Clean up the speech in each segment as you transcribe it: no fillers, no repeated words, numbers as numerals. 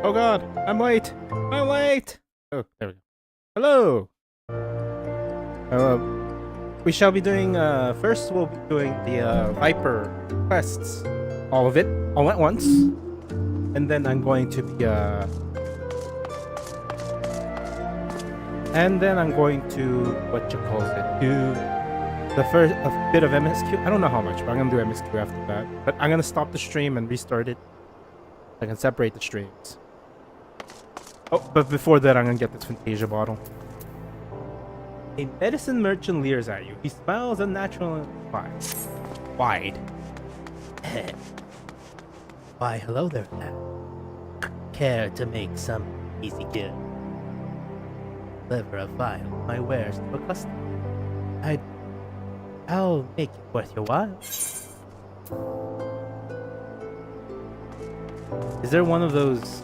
Oh god, I'm late! I'm late! Oh, there we go. Hello! we shall be doing. First, we'll be doing the Viper quests, all of it, all at once, and then I'm going to be. And then I'm going to do the first a bit of MSQ. I don't know how much, but I'm gonna do MSQ after that. But I'm gonna stop the stream and restart it. I can separate the streams. Oh, but before that, I'm gonna get this Fantasia bottle. A medicine merchant leers at you. He smiles unnatural and wide. Why, hello there, lad. Care to make some easy gear? Deliver a vial of my wares to a customer. I'll make it worth your while. Is there one of those?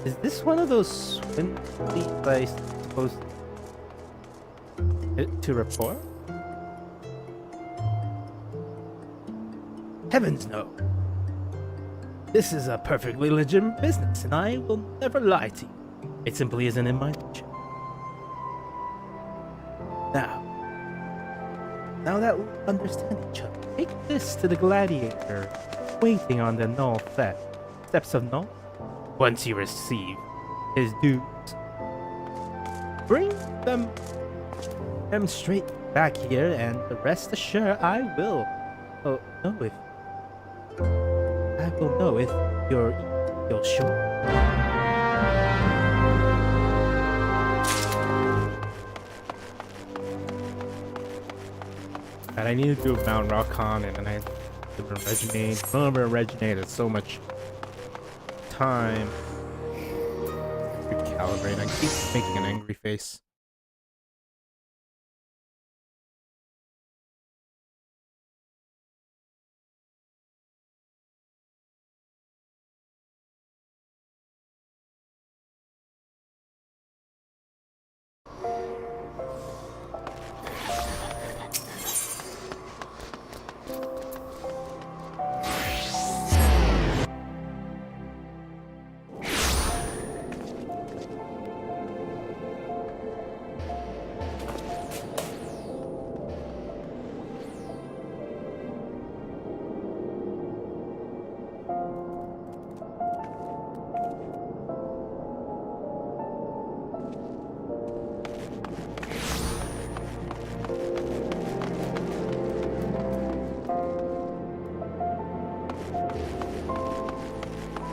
Is this one of those swim fleets I'm supposed to report? Heavens no. This is a perfectly legitimate business, and I will never lie to you. It simply isn't in my nature. Now that we understand each other, take this to the gladiator waiting on the steps of Null. Once you receive his dues, bring them straight back here, and rest assured I will know if you're sure. And I need to do Mount Rockon, and then I have to reginate. Remember, reginate is so much time. Recalibrate. I keep making an angry face.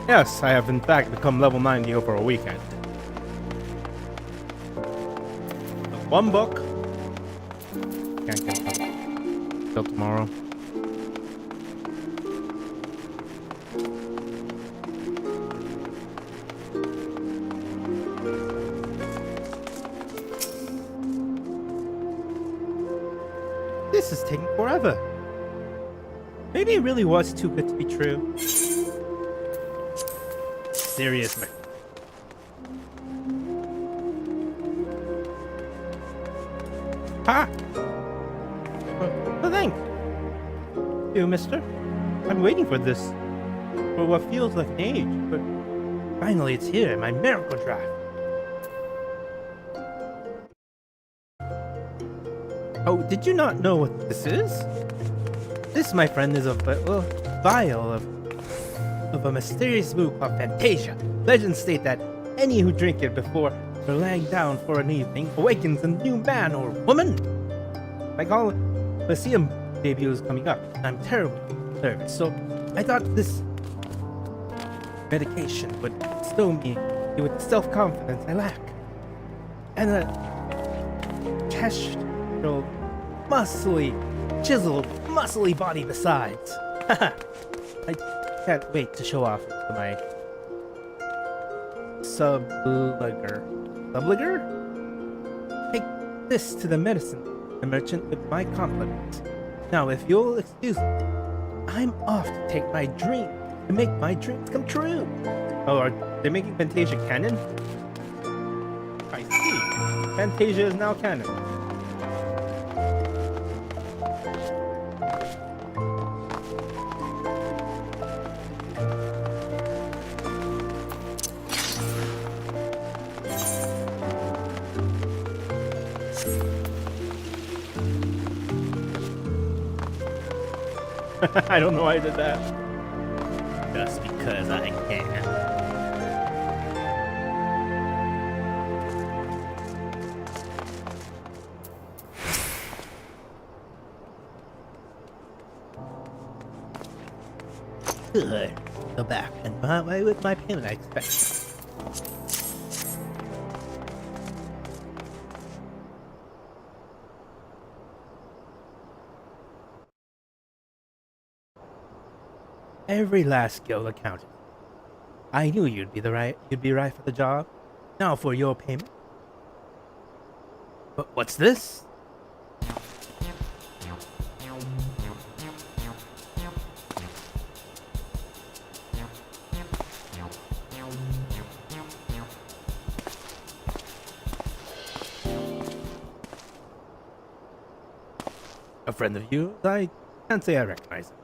Yes, I have in fact become level 90 over a weekend. One book. Can't get it till tomorrow. This is taking forever. Maybe it really was too good to be true. Seriously. Ha! Well, thank you, mister. I'm waiting for this for what feels like an age, but finally it's here, my miracle draft. Oh, did you not know what this is? This, my friend, is a vial of a mysterious brew called Fantasia. Legends state that any who drink it before they're laying down for an evening awakens a new man or woman. Like all Lyceum debut is coming up, and I'm terribly nervous, so I thought this medication would bestow me with the self-confidence I lack. And a kestrel, chiseled, muscly body besides. I can't wait to show off to my subliger. Take this to the merchant with my compliments. Now, if you'll excuse me, I'm off to take my dream, to make my dreams come true. Oh, are they making Fantasia canon? I see. Fantasia is now canon. I don't know why I did that. Just because I can. Good. Go back and my way with my payment, I expect. Every last skill accounted. I knew you'd be right for the job. Now for your payment. But what's this? A friend of yours? I can't say I recognize him.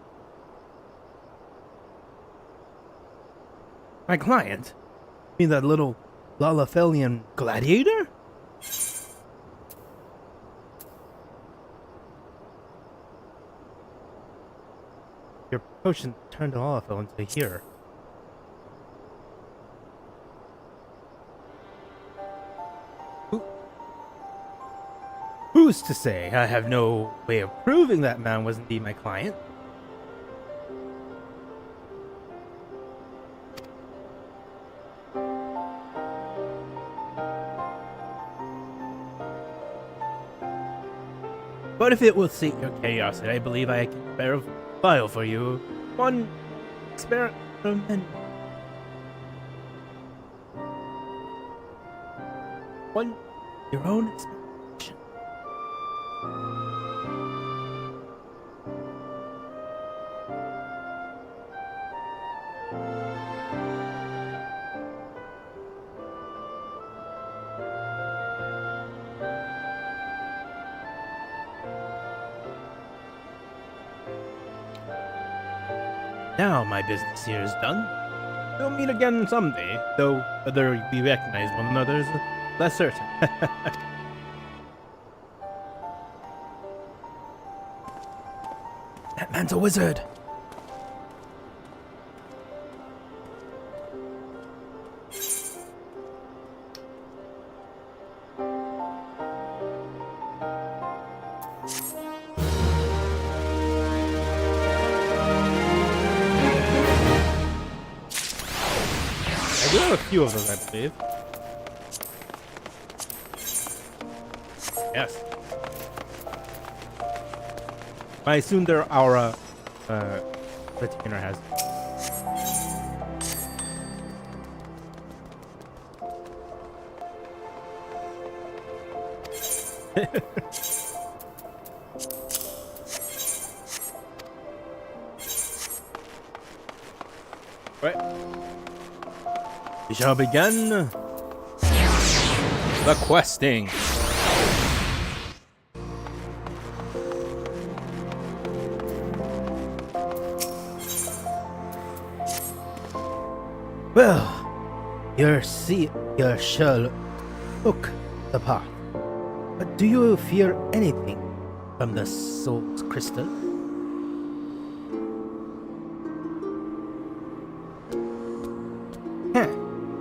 My client? You mean that little Lalafelian gladiator? Your potion turned Lalafell into a healer. Who's to say? I have no way of proving that man was indeed my client. But if it will seek your curiosity, I believe I can prepare a file for you. One experiment. One your own experimentation. Now my business here is done. We'll meet again someday, though whether we recognize one another is less certain. That man's a wizard. I do have a few of those, I believe. Yes. I assume their aura retainer has. Right. We shall begin the questing. Well, you shall look the path. But do you fear anything from the soul's crystal?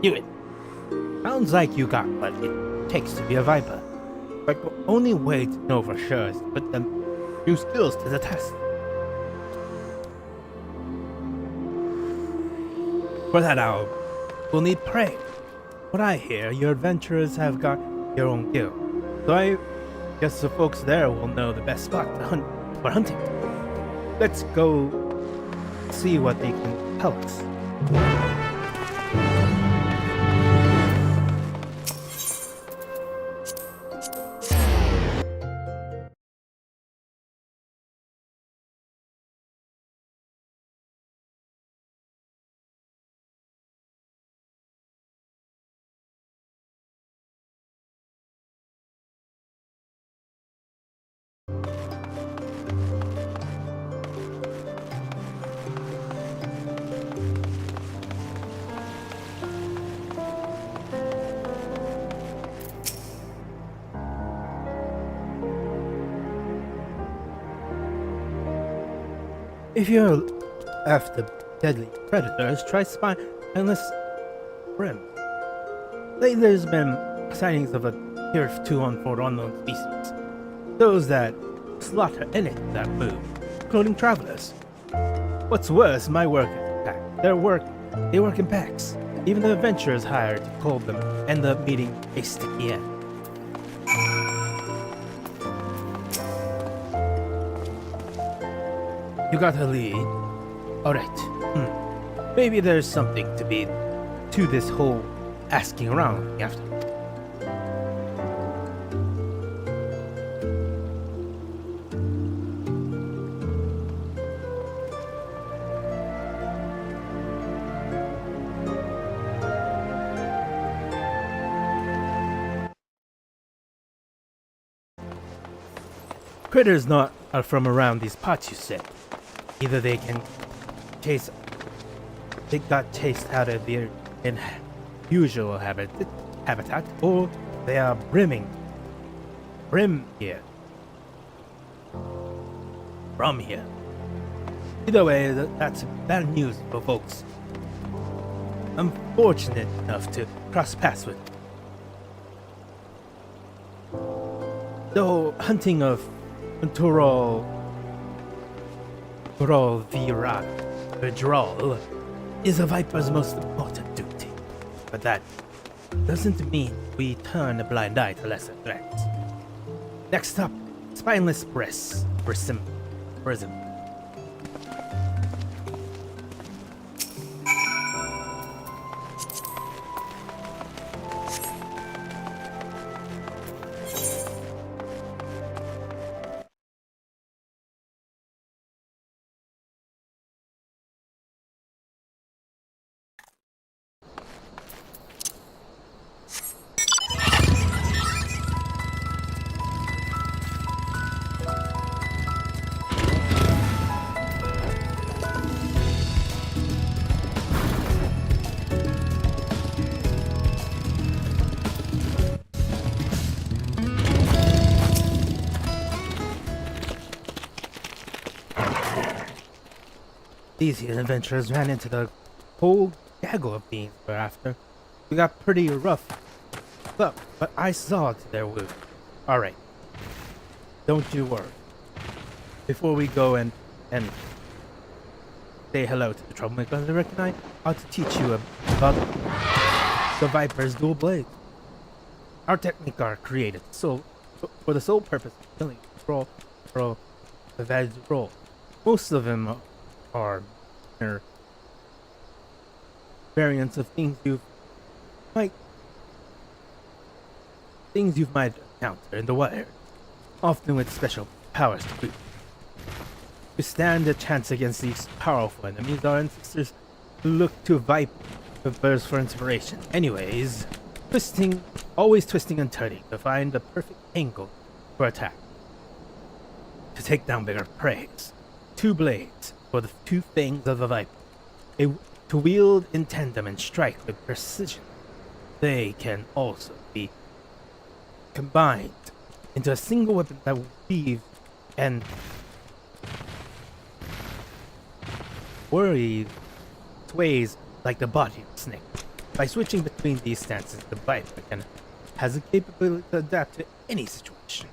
Knew it. Sounds like you got what it takes to be a viper. But the only way to know for sure is to put them new skills to the test. For that we'll need prey. What I hear, your adventurers have got your own guild. So I guess the folks there will know the best spot to hunt for hunting. Let's go see what they can tell us. If you're after deadly predators, try spineless brim. Lately, there's been sightings of a tier 2 on 4 unknown species. Those that slaughter anything that move, including travelers. What's worse, my work is a pack. They work in packs. Even the adventurers hired to hold them end up meeting a sticky end. You got a lead? Alright. Maybe there's something to this whole asking around after. Critters not are from around these parts, you said. Either they got chased out of their usual habitat, or they are brim here. From here. Either way, that's bad news for folks. I'm fortunate enough to cross paths with. Though hunting of Vidral is a Viper's most important duty. But that doesn't mean we turn a blind eye to lesser threats. Next up, spineless prism. These adventurers ran into the whole gaggle of beings we're after. We got pretty rough up, but I saw to their wound. Alright. Don't you worry. Before we go and say hello to the troublemakers, I reckon I ought to teach you about the Viper's dual blade. Our technique are created for the sole purpose of killing the Vidral. Most of them are variants of things you might encounter in the wild, often with special powers to boot. To stand a chance against these powerful enemies, our ancestors looked to Vipers for inspiration. Anyways, always twisting and turning to find the perfect angle for attack. To take down bigger prey. 2 blades for the 2 fangs of the Viper. To wield in tandem and strike with precision. They can also be combined into a single weapon that will weave and sways like the body of a snake. By switching between these stances, the Viper has the capability to adapt to any situation.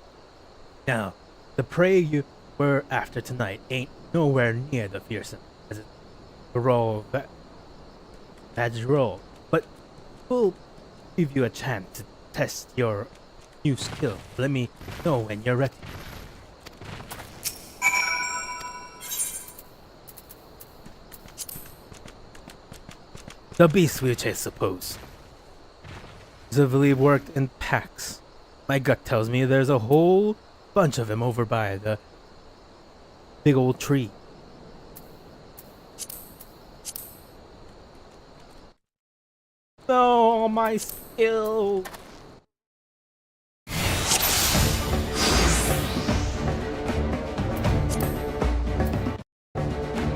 Now, the prey you were after tonight ain't nowhere near the fearsome as a Vidral, but we'll give you a chance to test your new skill. Let me know when you're ready. The beast we chase, suppose. Zivili worked in packs. My gut tells me there's a whole bunch of them over by the big old tree. Oh, my skill!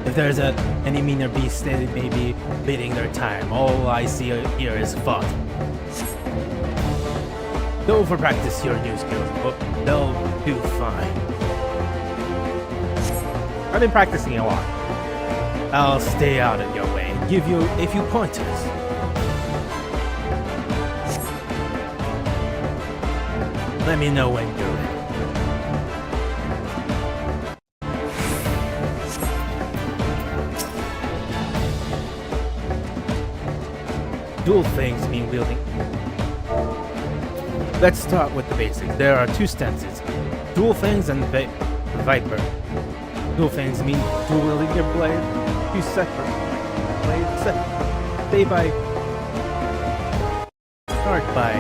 If there's any meaner beast, they may be biding their time. All I see here is fun. Go for practice your new skills, but they'll do fine. I've been practicing a lot. I'll stay out of your way and give you a few pointers. Let me know when you're ready. Dual fangs mean wielding. Let's start with the basics. There are two stances: dual fangs and viper. Dual fangs mean dual wielding your blade. Two separate blades. Start by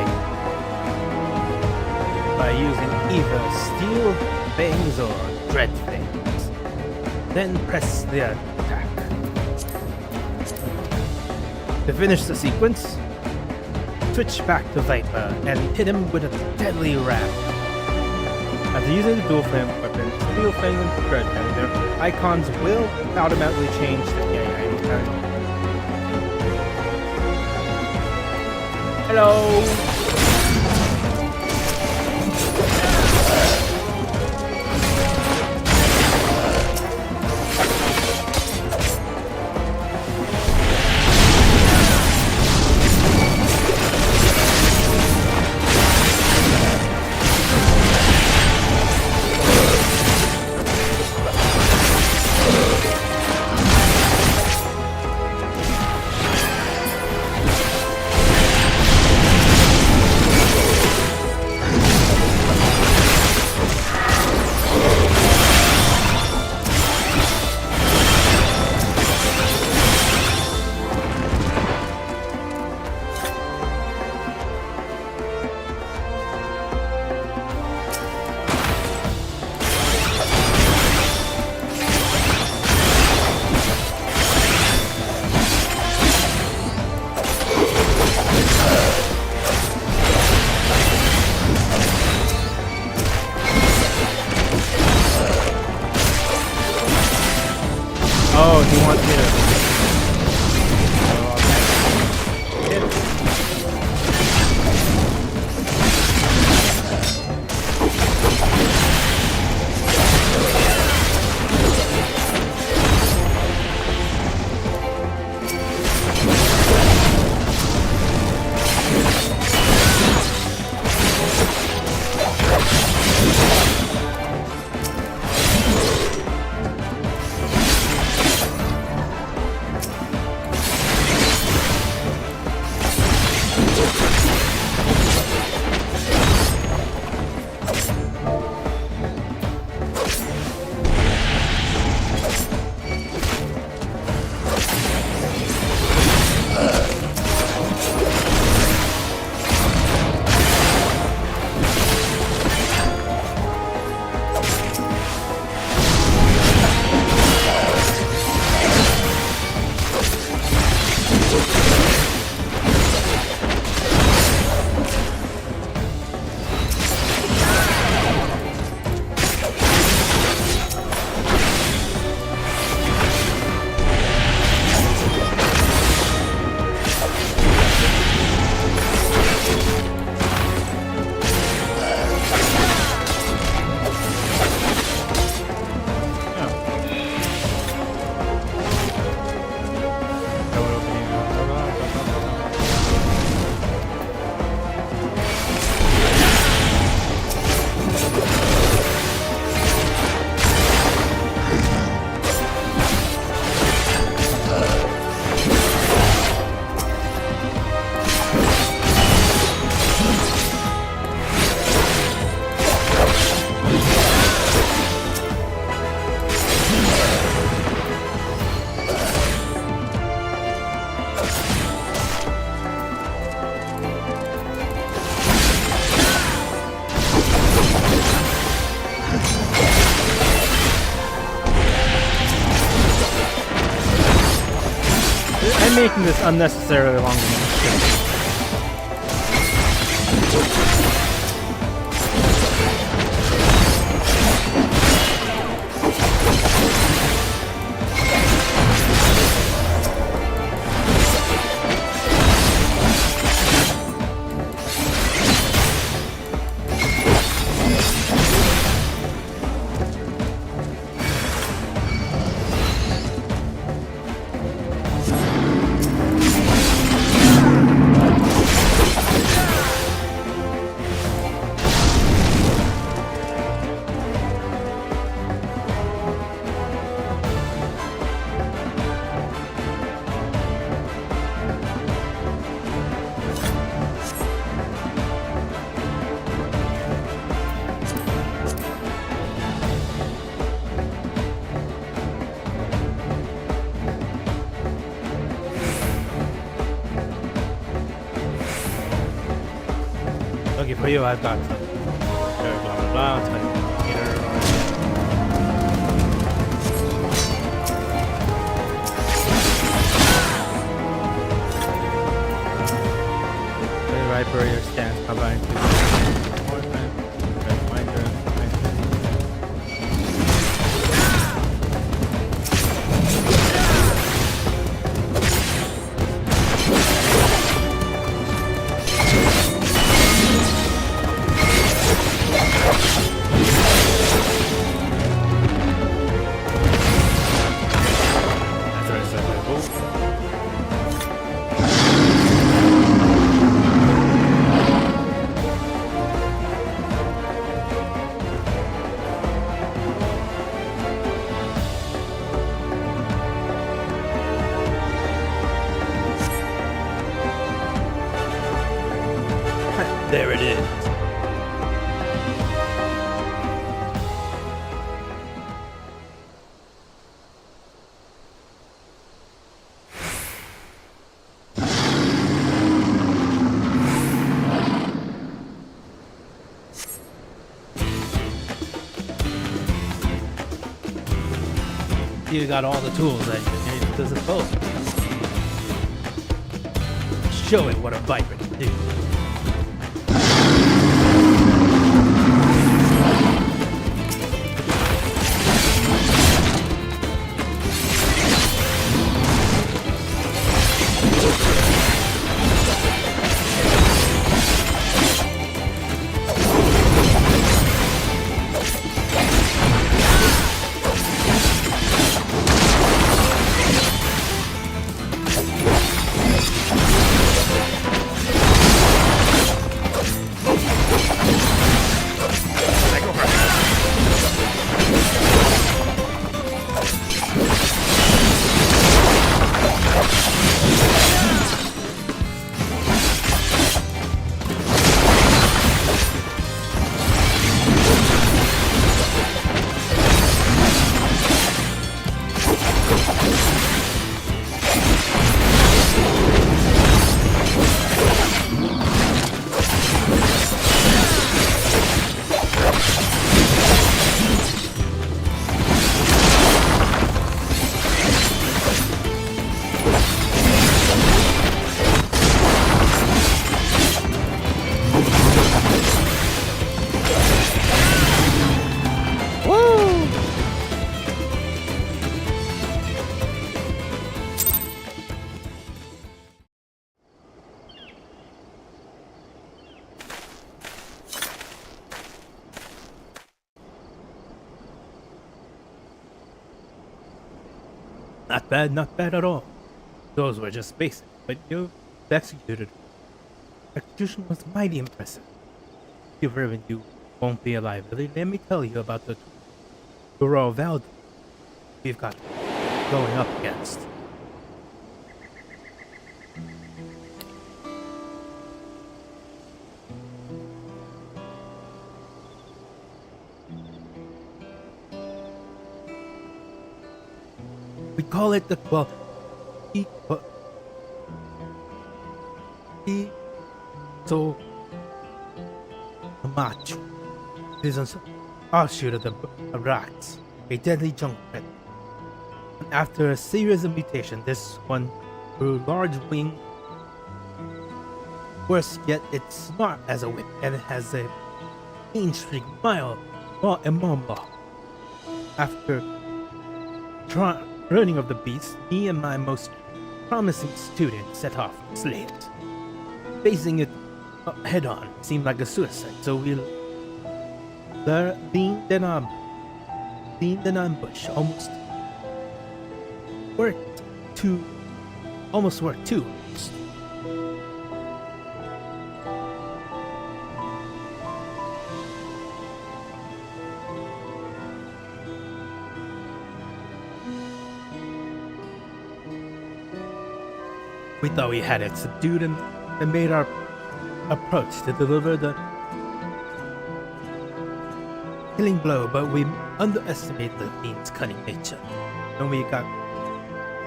using either steel fangs or dread fangs. Then press the attack. To finish the sequence, switch back to Viper and hit him with a deadly ram. After using the dual flame weapon, steel fang and dread fang, their icons will automatically change to Hello! Oh, do you want me to? I'm making this unnecessarily longer than it should. for you, I've got some. Blah blah blah. I'll tell you later. Right for your stance combined to more time. Reminder. There it is. You got all the tools that you need to suppose. Show it what a viper can do. Not bad at all. Those were just basic, but you executed. Execution was mighty impressive. If even you won't be alive, let me tell you about the raw value we've got going up against. We call it the so macho. It is an offshoot of the rats, a deadly junk pet. And after a series of mutations, this one grew large wing. Worse yet, it's not as a whip, and it has a clean streak mile and mamba. After learning of the beast, me and my most promising student set off to slay it. Facing it head on seemed like a suicide, so we leaned an ambush. Almost worked too. We thought we had it subdued and made our approach to deliver the killing blow, but we underestimated the fiend's cunning nature. When we got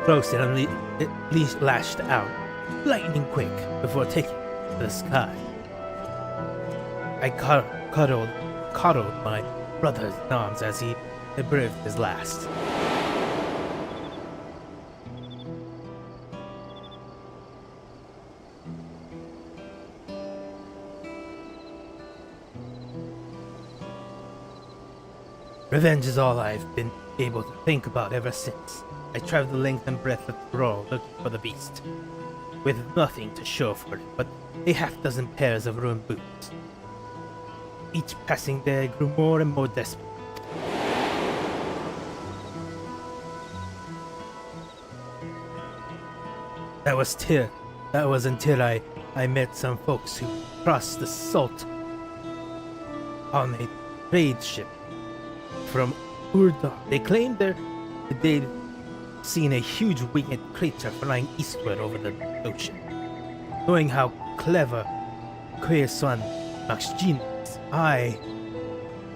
close, it at least lashed out, lightning quick, before taking to the sky. I coddled my brother's arms as he breathed his last. Revenge is all I've been able to think about ever since. I traveled the length and breadth of Tyrol looking for the beast, with nothing to show for it but a half-dozen pairs of ruined boots. Each passing day I grew more and more desperate. That was until I met some folks who crossed the salt on a trade ship from Urda. They claimed they'd seen a huge winged creature flying eastward over the ocean. Knowing how clever Kwe-san Maxjin is, I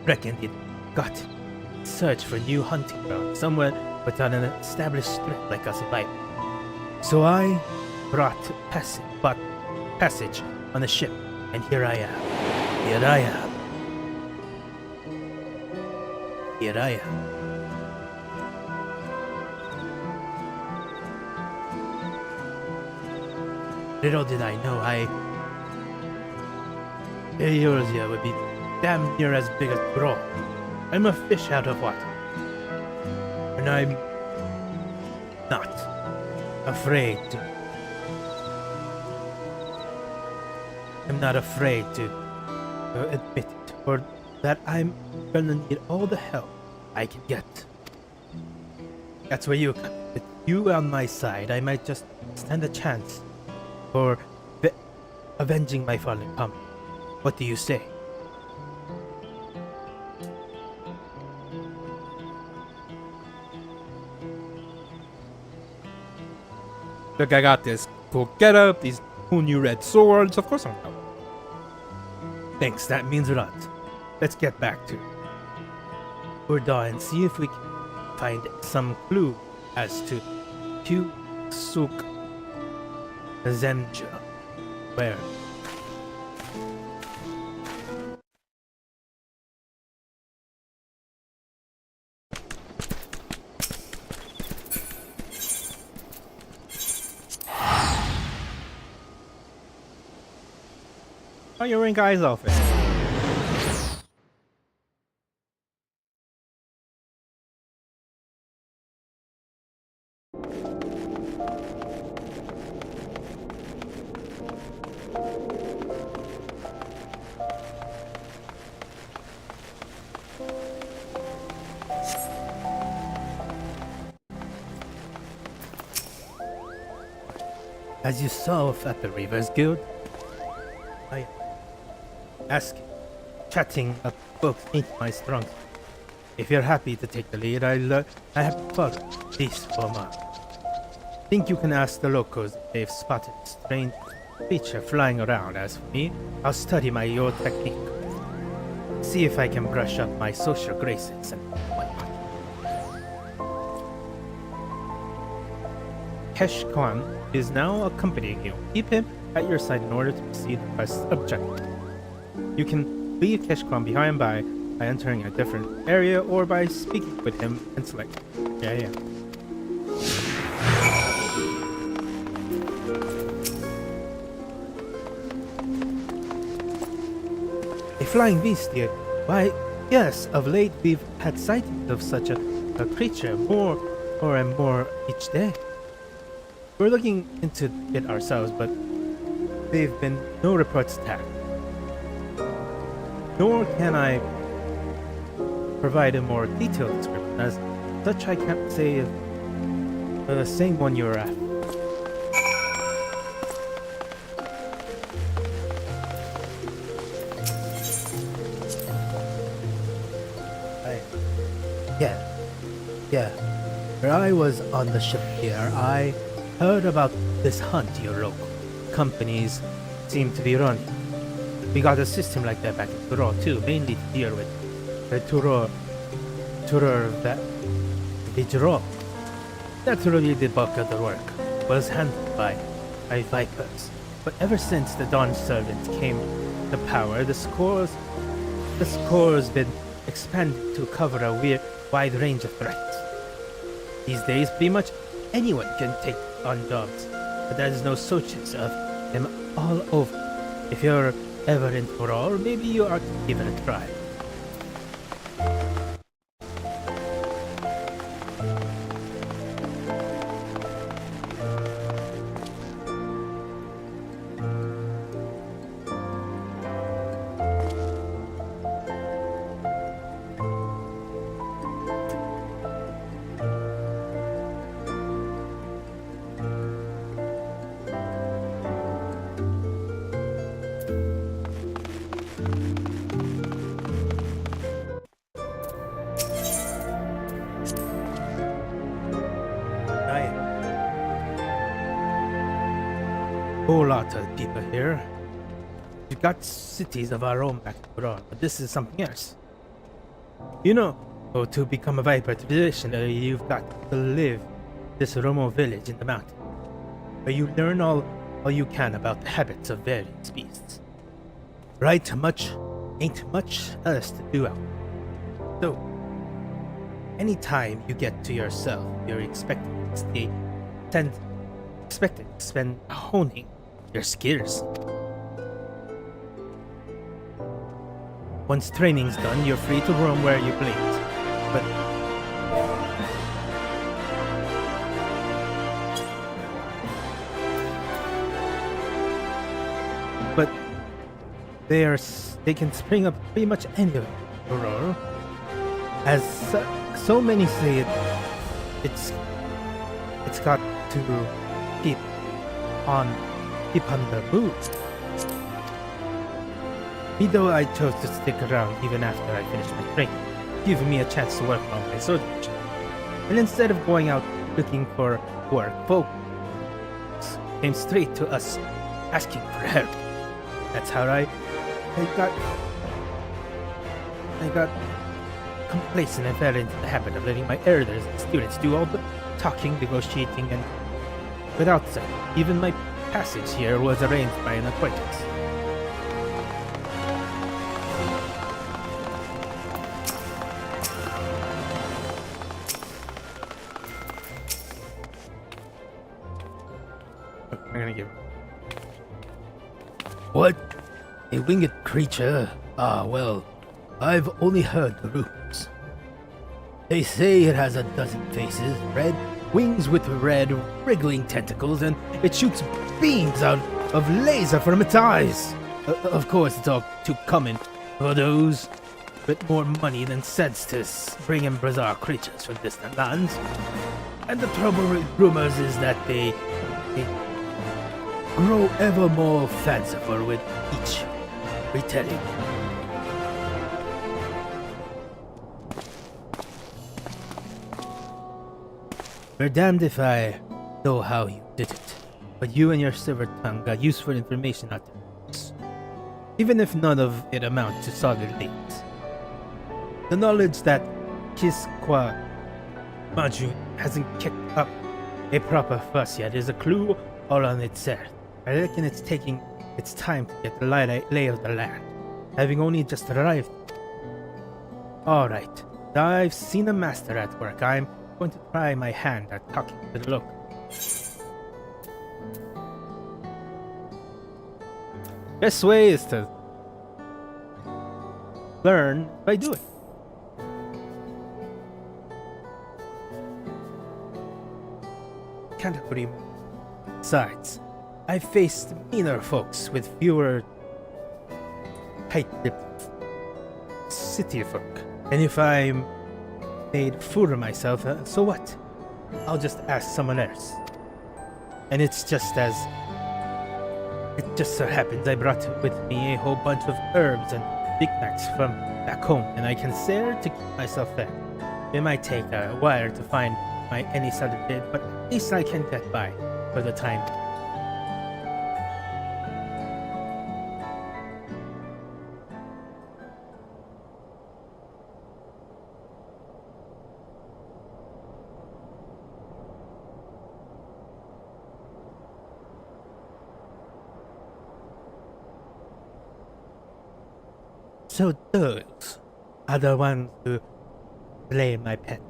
reckoned it got search for new hunting ground somewhere without an established threat like us alive. So I brought passage on the ship, and here I am. Here I am. Little did I know Eorzea would be damn near as big as Tyrol. I'm a fish out of water. And I'm not afraid to. I'm not afraid to admit it, or that I'm gonna need all the help I can get. That's where you come. With you on my side, I might just stand a chance for avenging my fallen company. What do you say? Look, I got this cool getup, these cool new red swords. Of course I'm helping. Thanks, that means a lot. Let's get back to Urda and see if we can find some clue as to Tsohg Zenja. Where? Oh, you're wearing guy's outfit. As you saw at the Reavers Guild, I asking, chatting up folks into my strong. If you're happy to take the lead, I have fought this for a month. Think you can ask the locals if they've spotted a strange creature flying around. As for me, I'll study my your technique. See if I can brush up my social graces and whatnot. Keshkwan is now accompanying you. Keep him at your side in order to proceed the quest objective. You can leave Keshkwan behind by entering a different area or by speaking with him and select. Yeah. A flying beast, dear. Why, yes, of late we've had sightings of such a creature more and more each day. We're looking into it ourselves, but there've been no reports attack. Nor can I provide a more detailed description, as such I can't say if the same one you were at. Yeah. Where I was on the ship here, I heard about this hunt your local companies seem to be running. We got a system like that back in Tyrol too, mainly to deal with the Tyrol That's really the bulk of the work, was handled by Vipers. But ever since the Dawn servants came the power, the score's been expanded to cover a wide range of threats. These days, pretty much anyone can take on jobs, but there's no shortage of them all over. If you're ever in Torol, maybe you ought to give it a try. Whole lot of people here. We've got cities of our own back to Torol, but this is something else. You know, to become a Viper tradition, you've got to live this remote village in the mountain, where you learn all you can about the habits of various beasts. Ain't much else to do out. So, anytime you get to yourself, you're expected to spend honing your skills. Once training's done, you're free to roam where you please. But they can spring up pretty much anywhere, Aurora. As so many say it's got to keep on the move. Me though, I chose to stick around even after I finished my training, giving me a chance to work on my swordmanship. And instead of going out looking for work, folks came straight to us asking for help. That's how I got complacent and fell into the habit of letting my elders and students do all the talking, negotiating, and without saying, even my passage here was arranged by an acquaintance. I'm gonna give. What? A winged creature? Ah, well, I've only heard the rumors. They say it has a dozen faces, red wings with red wriggling tentacles, and it shoots beams out of laser from its eyes. Of course, it's all too common for those with more money than sense to bring in bizarre creatures from distant lands. And the trouble with rumors is that they grow ever more fanciful with each retelling. We're damned if I know how you did it, but you and your silver tongue got useful information out there, even if none of it amounts to solid leads. The knowledge that Kisqua Maju hasn't kicked up a proper fuss yet is a clue all on itself. I reckon it's taking its time to get the lay of the land, having only just arrived. Alright, now I've seen a master at work. I'm going to try my hand at talking to the local. Best way is to learn by doing. Can't agree more. Besides, I've faced meaner folks with fewer tight-lipped city folk. And if I'm made a fool of myself, so what? I'll just ask someone else. And it just so happens I brought with me a whole bunch of herbs and knickknacks from back home, and I can share to keep myself fed. It might take a while to find any sort of bid, but at least I can get by for the time. So those are the ones who slay my pet.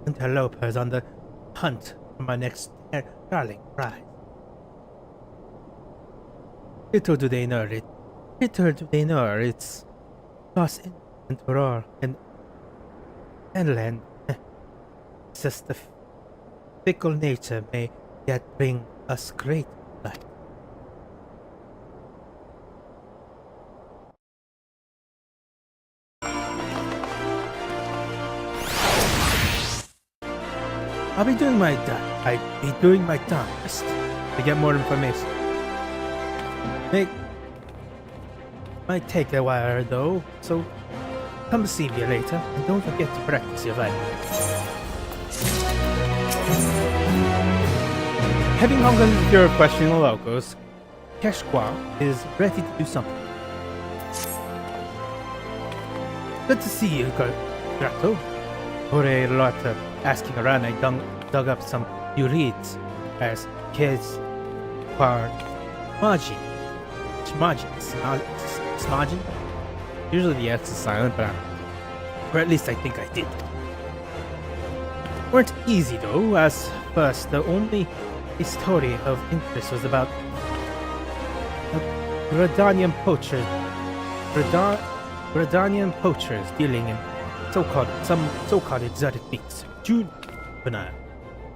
Interlopers on the hunt for my next darling prize. Little do they know it's lost in Toror and land. It's just the fickle nature may yet bring us great light. I'll be doing my darndest to get more information. Might take a while though, so come see me later and don't forget to practice your violin. Having concluded your questioning the locals, Keshqua is ready to do something. Good to see you, Drac'to. For a lot of asking around, I dug up some new reads as kids are Smaji. Usually the S is silent, but or at least I think I did. Weren't easy though, as first the only story of interest was about Redanian poachers dealing in so-called exotic meats.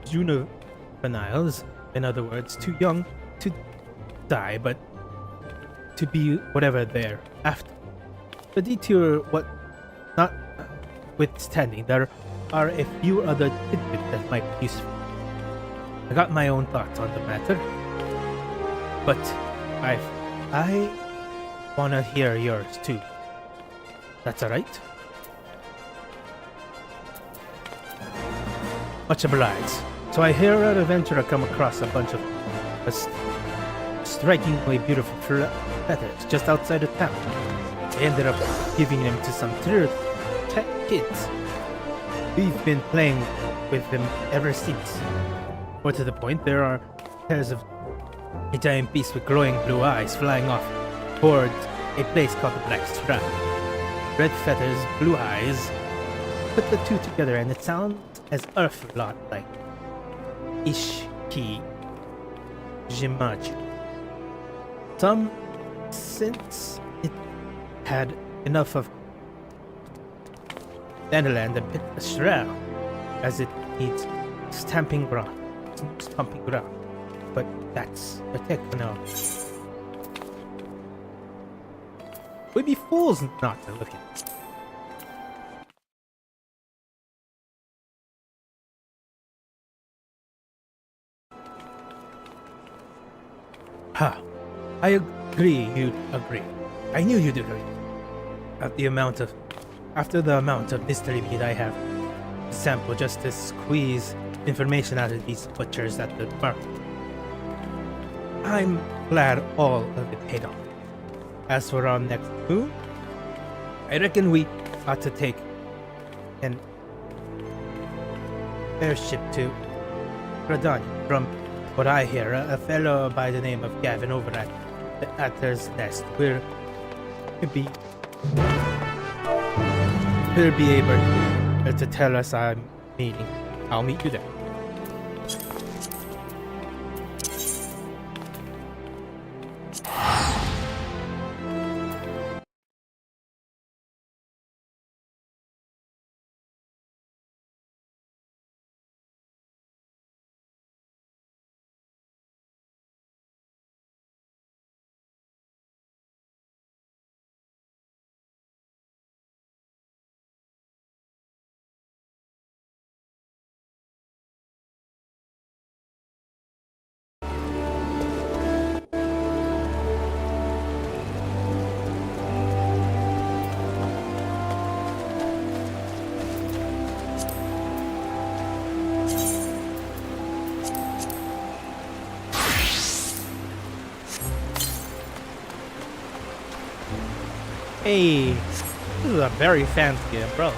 Juveniles, in other words, too young to die, but to be whatever they're after. The detour, notwithstanding, there are a few other tidbits that might be useful. I got my own thoughts on the matter, but I wanna hear yours too. That's alright? Much obliged. So I hear our adventurer come across a bunch of strikingly beautiful feathers just outside of town. They ended up giving them to some kids. We've been playing with them ever since. More to the point, there are pairs of a giant beast with glowing blue eyes flying off towards a place called the Black Strap. Red feathers, blue eyes. Put the two together and it sounds as awful lot like Ishki Jimaji. Since it had enough of Dandelion and picked a shroud as it needs stomping ground. But that's a techno. We'd be fools not to look at it. Ha! I agree you'd agree. I knew you'd agree. After the amount of mystery meat I have to sample just to squeeze information out of these butchers at the market. I'm glad all of it paid off. As for our next move, I reckon we ought to take an airship to Radani. From what I hear, a fellow by the name of Gavin over at the Atter's Nest will be able to tell us I'm meeting. I'll meet you there. Hey, this is a very fancy umbrella.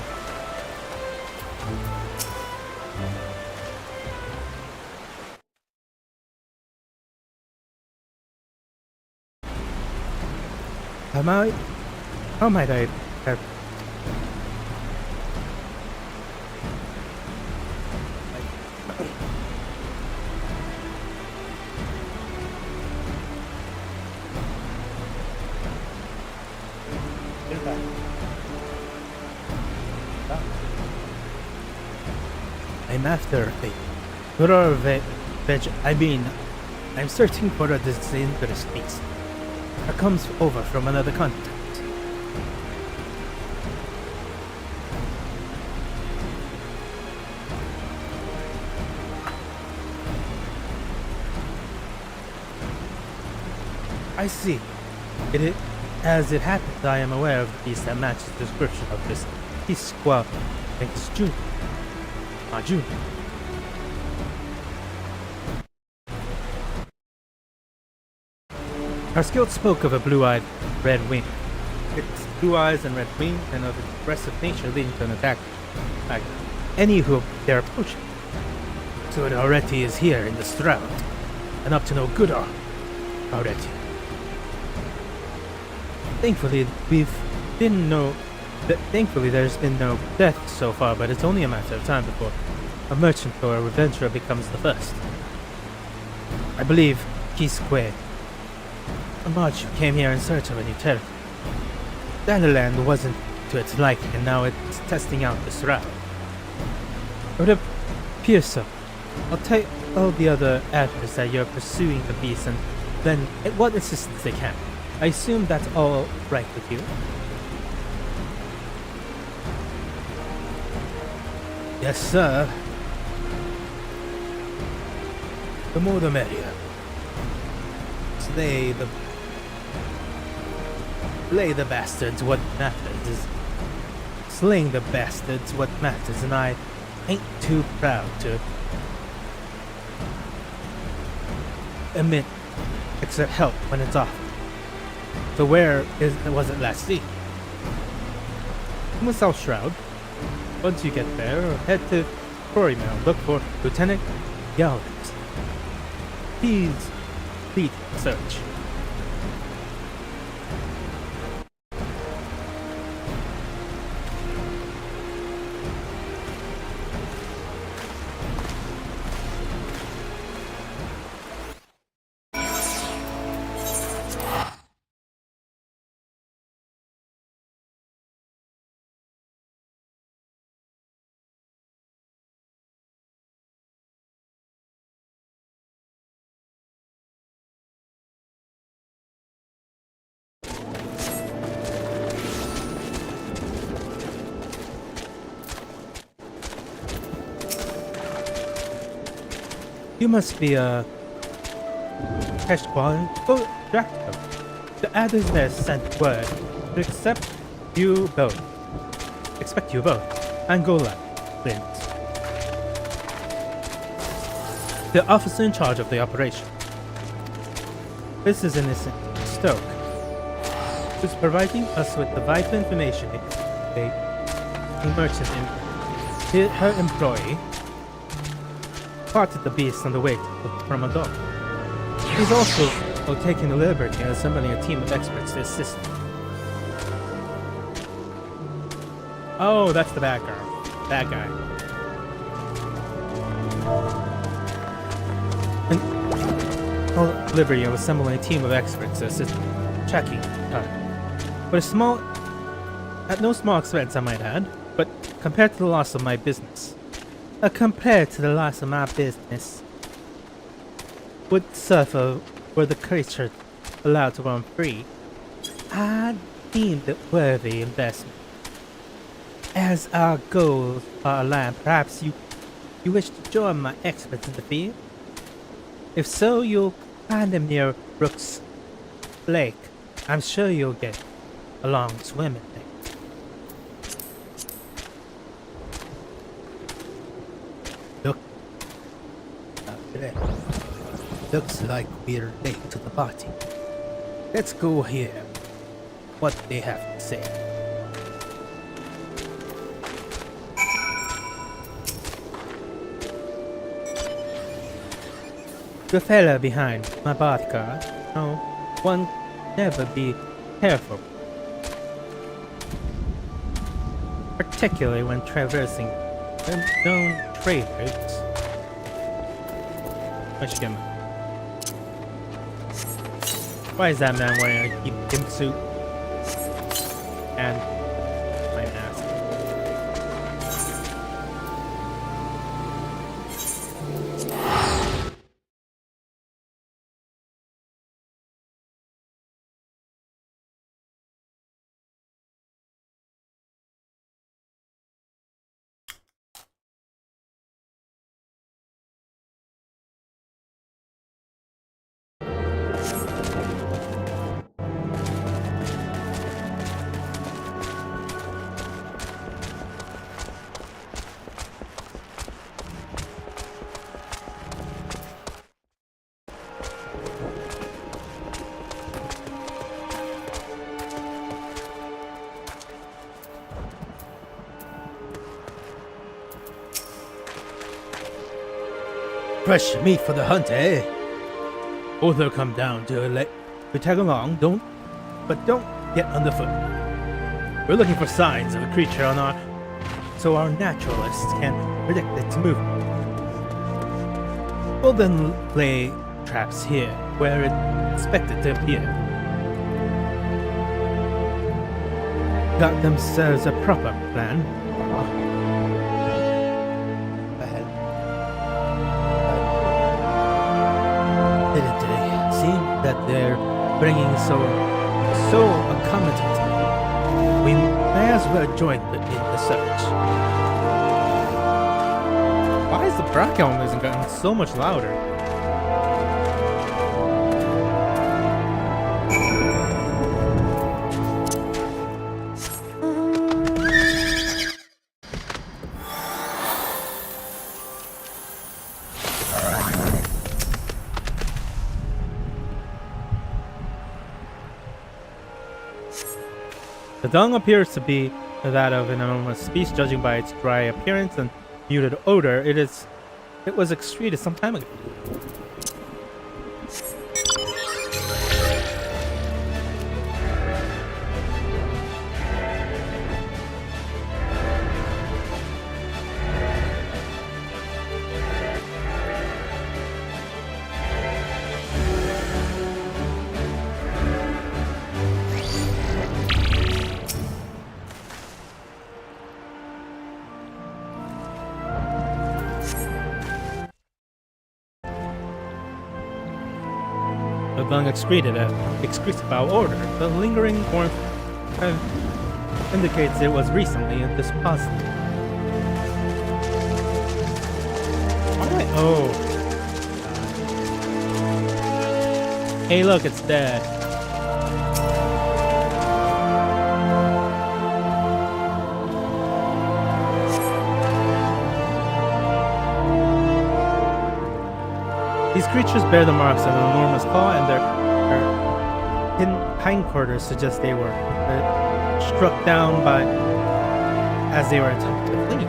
How might I have... I'm after I'm searching for a dangerous beast that comes over from another continent. I see. As it happens, I am aware of the beast that matches the description of this Tsohg XIV. June. Our skilled spoke of a blue-eyed red wing. Its blue eyes and red wing, and of its aggressive nature leading to an attack. Any who dare approach it. So it already is here in the Shroud, and up to no good already. Thankfully, Thankfully, there's been no death so far, but it's only a matter of time before a merchant or a adventurer becomes the first. I believe Tsohg, a march came here in search of a new territory. Dandaland wasn't to its liking, and now it's testing out the Shroud. It would appear so. I'll tell all the other actors that you're pursuing the beast, and then what assistance they can. I assume that's all right with you? Yes, sir. The more the merrier. Slay the bastards, what matters is... Slaying the bastards, what matters, and I ain't too proud to admit accept help when it's off. So where was it last seen? In the South Shroud. Once you get there, head to Quarrymill. Look for Lieutenant Yowers. He's lead the search. You must be a Keshquan. Oh, Drac'to. The others there sent word to expect you both. Angola, Clint. The officer in charge of the operation. This is innocent Tsohg, who's providing us with the vital information a merchant in her employee spotted the beast on the way from a dog. He's also taking the liberty and assembling a team of experts to assist him. Oh, that's the bad girl. Bad guy. And liberty of assembling a team of experts to assist checking time. But at no small expense, I might add, but compared to the loss of my business. Would suffer were the creature allowed to run free. I deemed it worthy investment. As our goals are aligned, perhaps you wish to join my experts in the field? If so, you'll find them near Brooks Lake. I'm sure you'll get along swimming there. Looks like we're late to the party. Let's go hear what they have to say. The fella behind my vodka. No, one never be careful. particularly when traversing unknown traders. I should get him. Why is that man wearing a gimp suit and my mask? Fresh meat for the hunt, eh? Both will come down to tag along, don't get underfoot. We're looking for signs of a creature so our naturalists can predict its movement. We'll then lay traps here, where it's expected to appear. Got themselves a proper plan. That they're bringing so accommodating. We may as well join in the search. Why is the Drac'to music getting so much louder? The dung appears to be that of an enormous beast, judging by its dry appearance and muted odor. It was excreted some time ago. The dung excretes foul odor. The lingering warmth indicates it was recently disposed. Why? Oh. Hey, look, it's dead. These creatures bear the marks of an enormous claw, and their hindquarters suggest they were struck down by as they were attempting to flee.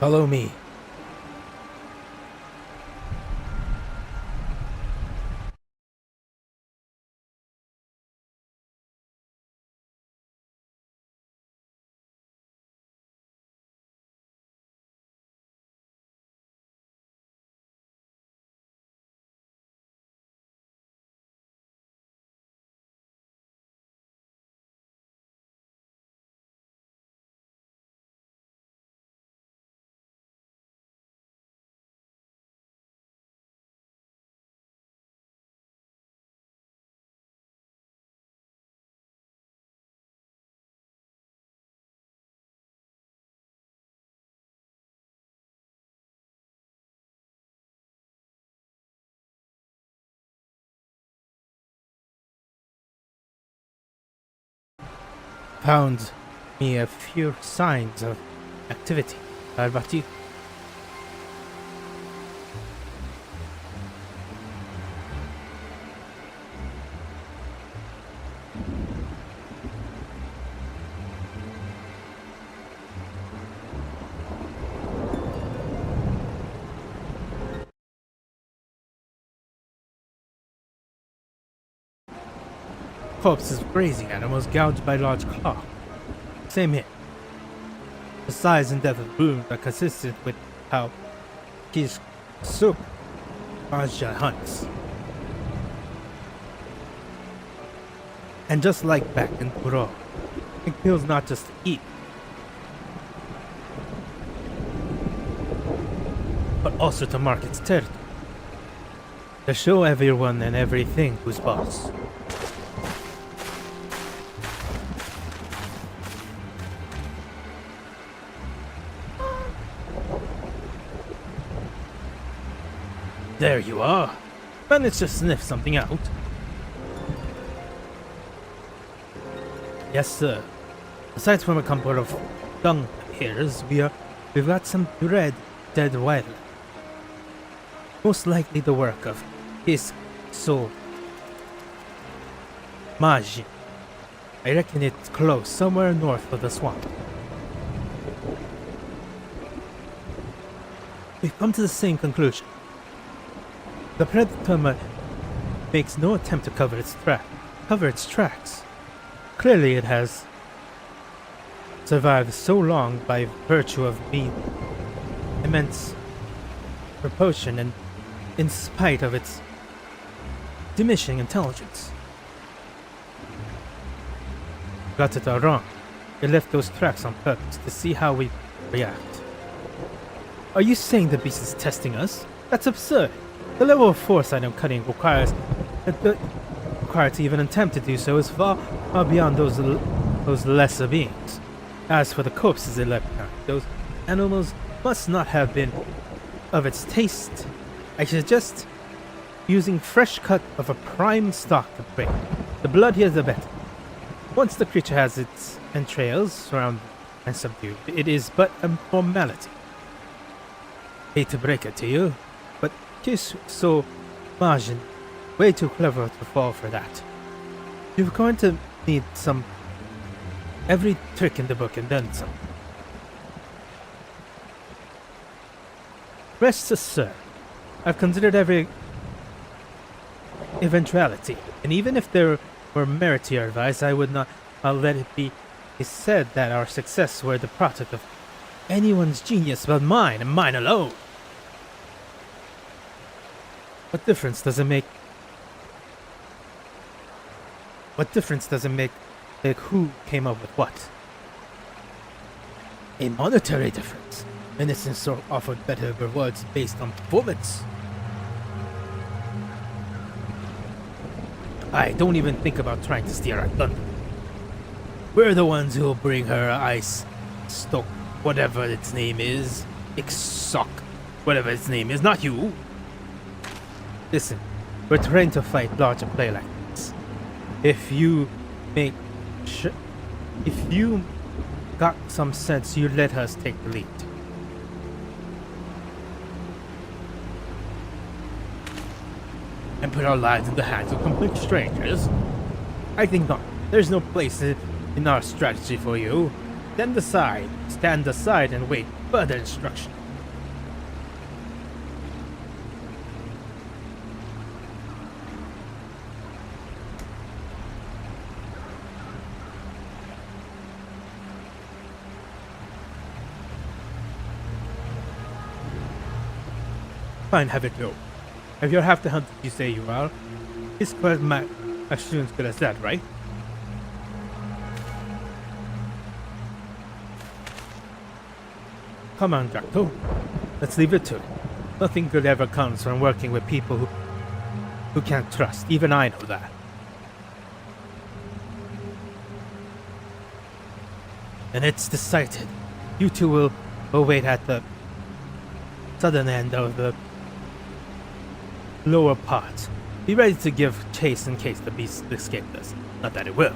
Follow me. found me a few signs of activity. How about you? Corpses of grazing animals gouged by large claw. Same here. The size and depth of wounds are consistent with how his soup Raja hunts. And just like back in Puro, it kills not just to eat, but also to mark its territory. To show everyone and everything who's boss. There you are. Managed to sniff something out. Yes, sir. Aside from a couple of dung hairs, we've got some dead wildlife. Most likely the work of his soul. Majin. I reckon it's close, somewhere north of the swamp. We've come to the same conclusion. The predator makes no attempt to cover its tracks. Clearly it has survived so long by virtue of being immense proportion and in spite of its diminishing intelligence. Got it all wrong. It left those tracks on purpose to see how we react. Are you saying the beast is testing us? That's absurd. The level of force I am cutting required to even attempt to do so is far beyond those lesser beings. As for the corpses it left behind, those animals must not have been of its taste. I suggest using fresh cut of a prime stock to break. The blood here the better. Once the creature has its entrails surrounded and subdued, it is but a formality. Hate to break it to you, but Kish so Majin, way too clever to fall for that. You're going to need every trick in the book and then some. Rest assured, I've considered every eventuality, and even if there were merit to your advice, I would not let it be said that our success were the product of anyone's genius but mine and mine alone. What difference does it make? Like who came up with what? A monetary difference. Innocents are offered better rewards based on performance. I don't even think about trying to steer our thunder. We're the ones who'll bring her ice stock, whatever its name is. XIV, whatever its name is, not you. Listen, we're trained to fight larger play like this. If you got some sense, you let us take the lead. And put our lives in the hands of complete strangers? I think not. There's no place in our strategy for you. Stand aside and wait further instruction. Fine, have it go. If you're half the hunter you say you are, this quest might as soon as good as that, right? Come on, Drac'to. Let's leave it to it. Nothing good ever comes from working with people who can't trust. Even I know that. And it's decided. You two will wait at the southern end of the lower part. Be ready to give chase in case the beast escaped us. Not that it will.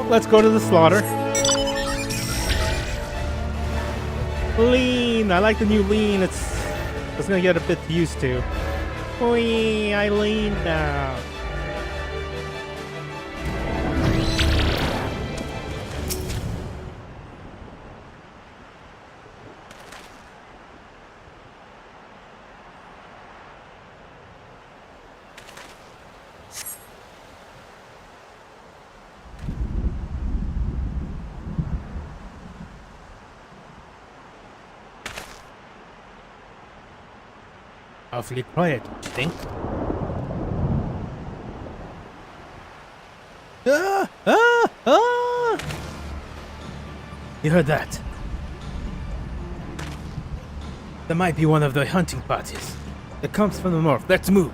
let's go to the slaughter. Lean. I like the new lean. It's gonna get a bit used to. Wee, I lean now. Awfully quiet, don't you think? Ah! Ah! Ah! You heard that? There might be one of the hunting parties. It comes from the north. Let's move.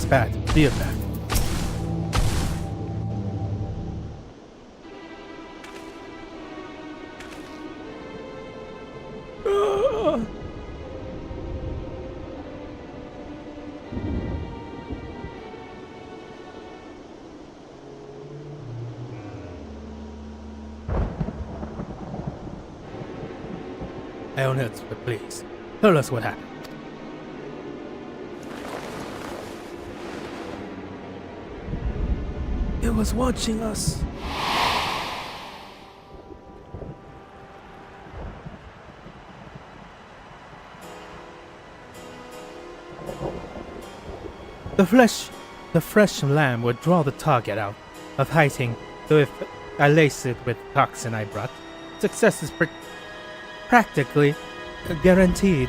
Bad. Real bad. Elnett, please, tell us what happened. It was watching us. The fresh lamb would draw the target out of hiding, though if I lace it with toxin I brought, success is practically guaranteed.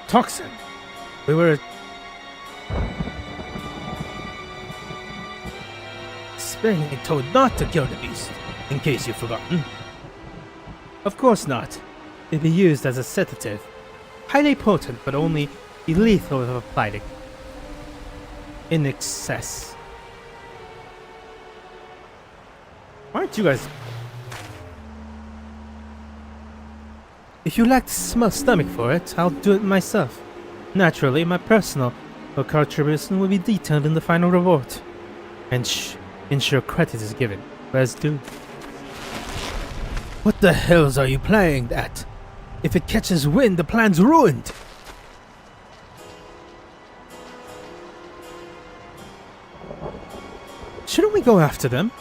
Toxin. We were sparingly told not to kill the beast, in case you've forgotten. Of course not. It'd be used as a sedative. Highly potent, but only be lethal if applied in excess. Why aren't you guys... If you lack the stomach for it, I'll do it myself. Naturally, my personal contribution will be detailed in the final report. And ensure credit is given, whereas due. What the hells are you playing at? If it catches wind, the plan's ruined! Shouldn't we go after them?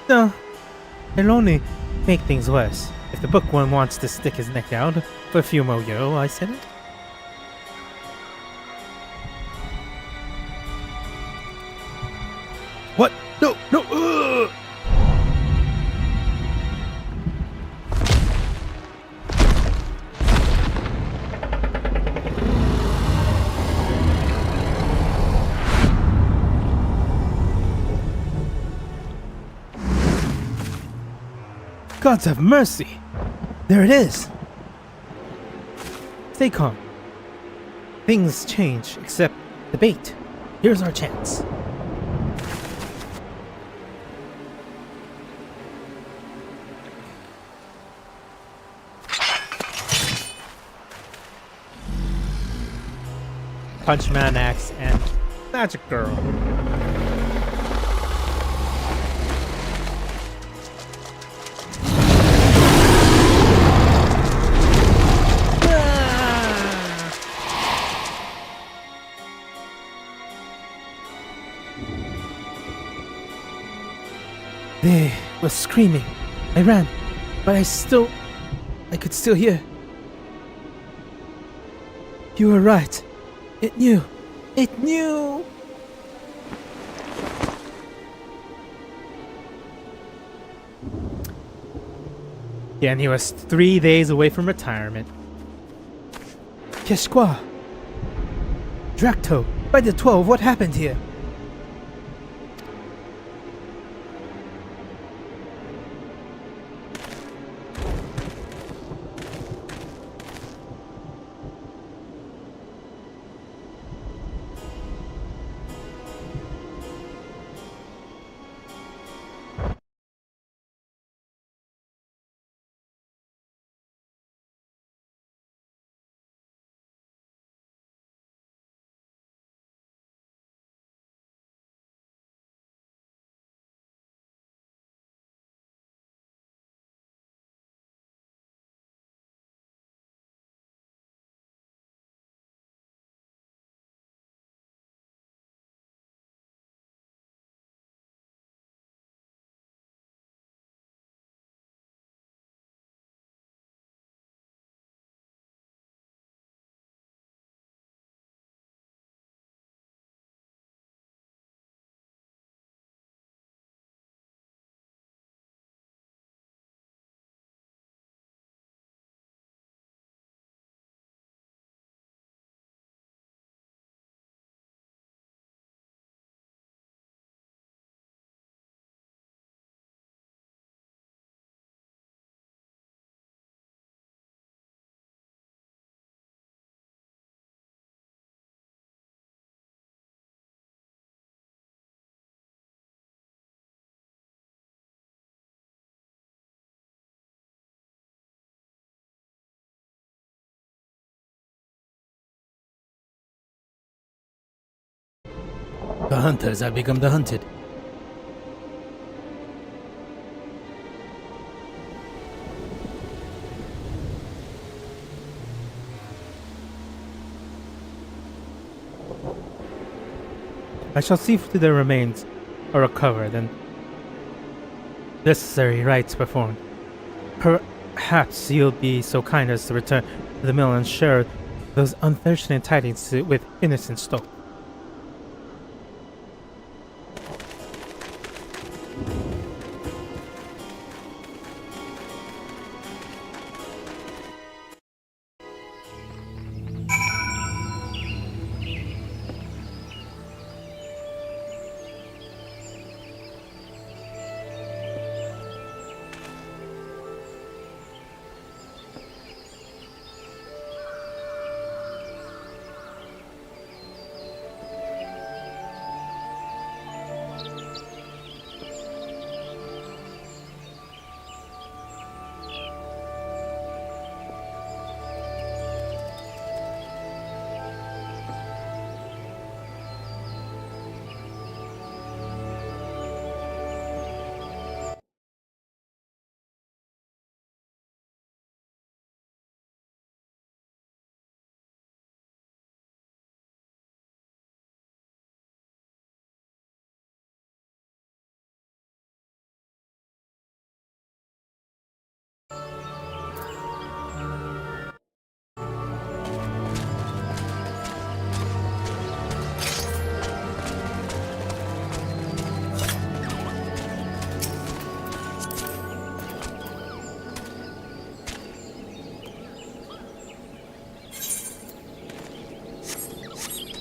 No. It'll only make things worse. If the bookworm wants to stick his neck out for a few more euro, I said it. What? No! No! Ugh! Gods have mercy! There it is! Stay calm. Things change, except the bait. Here's our chance. Punchman Axe and Magic Girl. They were screaming. I ran, but I could still hear. You were right. It knew. It knew! Yeah, and he was 3 days away from retirement. Keshqua! Drac'to! By the 12, what happened here? The hunters have become the hunted. I shall see to their remains are recovered and necessary rites performed. Perhaps you'll be so kind as to return to the mill and share those unfortunate tidings with innocent stock.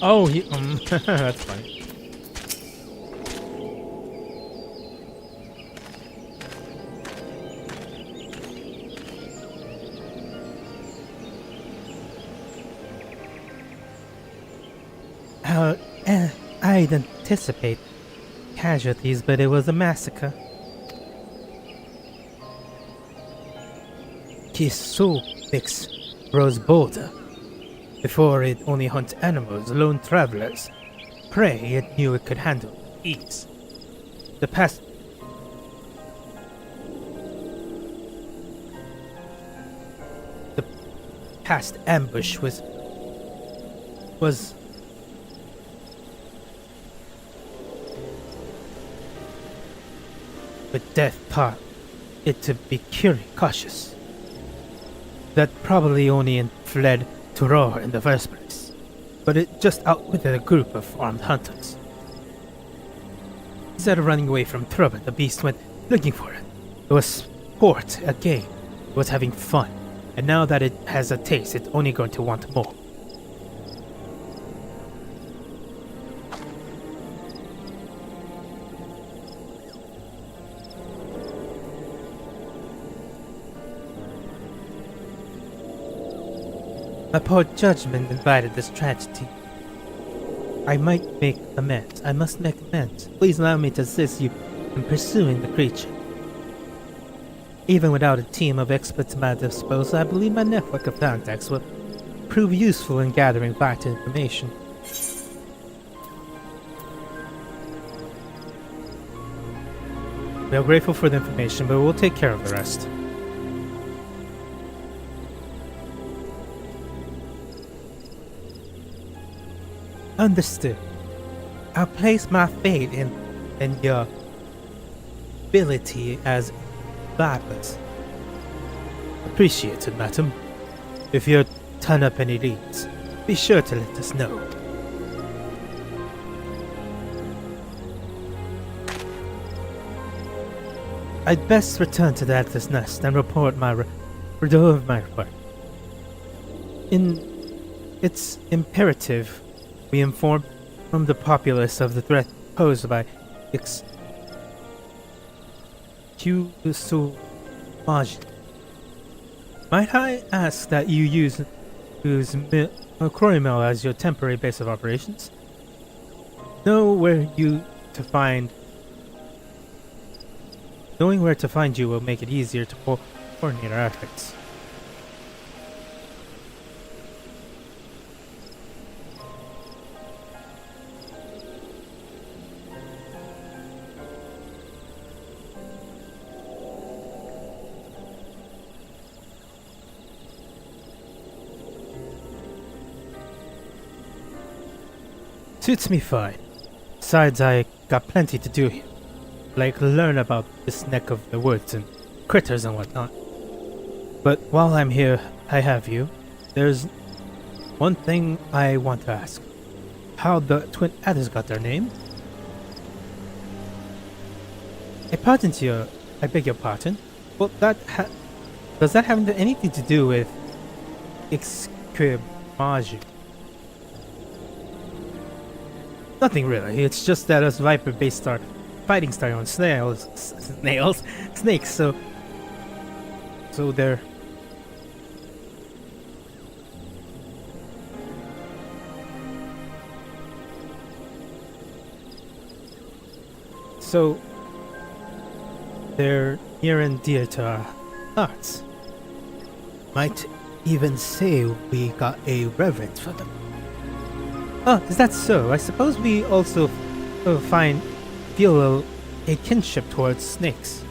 Oh, that's funny. I'd anticipate casualties, but it was a massacre. Tsohg grows bolder. Before it only hunts animals, lone travelers. Prey it knew it could handle with ease. The past ambush was but death taught it to be cautious. That probably only fled to roar in the first place, but it just outwitted a group of armed hunters. Instead of running away from trouble, the beast went looking for it. It was sport, a game. It was having fun, and now that it has a taste, it's only going to want more. My poor judgment invited this tragedy. I might make amends. I must make amends. Please allow me to assist you in pursuing the creature. Even without a team of experts at my disposal, I believe my network of contacts will prove useful in gathering vital information. We are grateful for the information, but we'll take care of the rest. Understood. I'll place my faith in your ability as vipers. Appreciated, madam. If you turn up any leads, be sure to let us know. I'd best return to the Atlas nest and report my work. It's imperative we inform the populace of the threat posed by XIV. Might I ask that you use Croymel as your temporary base of operations? Knowing where to find you will make it easier to coordinate our efforts. Suits me fine. Besides, I got plenty to do here. Like learn about this neck of the woods and critters and whatnot. But while I'm here, I have you. There's one thing I want to ask. How the twin adders got their name? I beg your pardon? Well, does that have anything to do with XIV? Nothing really. It's just that us viper-based our fighting style on snakes. So they're. So they're near and dear to our hearts. Might even say we got a reverence for them. Oh, is that so? I suppose we also feel a kinship towards snakes.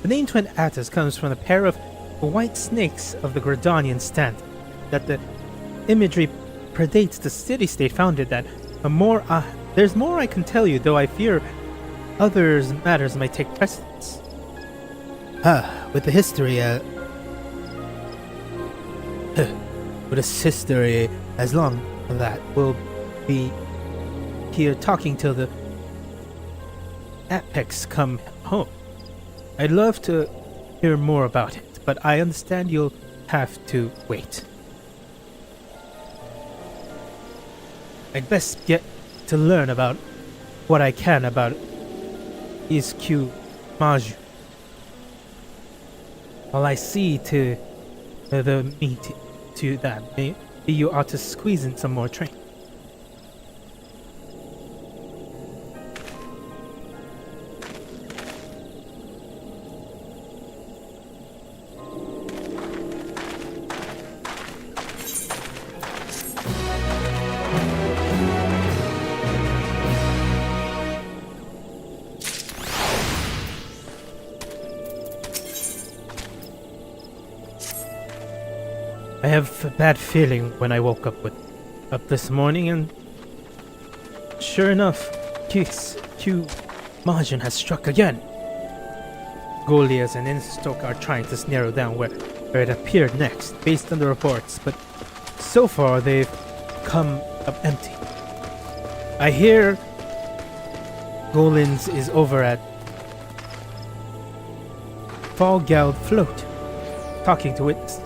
The name Twin Adders comes from a pair of white snakes of the Gradonian standard. That the imagery predates the city-state founded that there's more I can tell you, though I fear others matters might take precedence. With the history, as long as that will be here talking till the apex come home. I'd love to hear more about it, but I understand you'll have to wait. I'd best get to learn about what I can about XIV. While I see to the meat to that, maybe you ought to squeeze in some more train. I have a bad feeling when I woke up this morning, and sure enough, Q Margin has struck again. Goliath and Tsohg are trying to narrow down where it appeared next, based on the reports, but so far they've come up empty. I hear Golins is over at Fallgeld Float, talking to witnesses.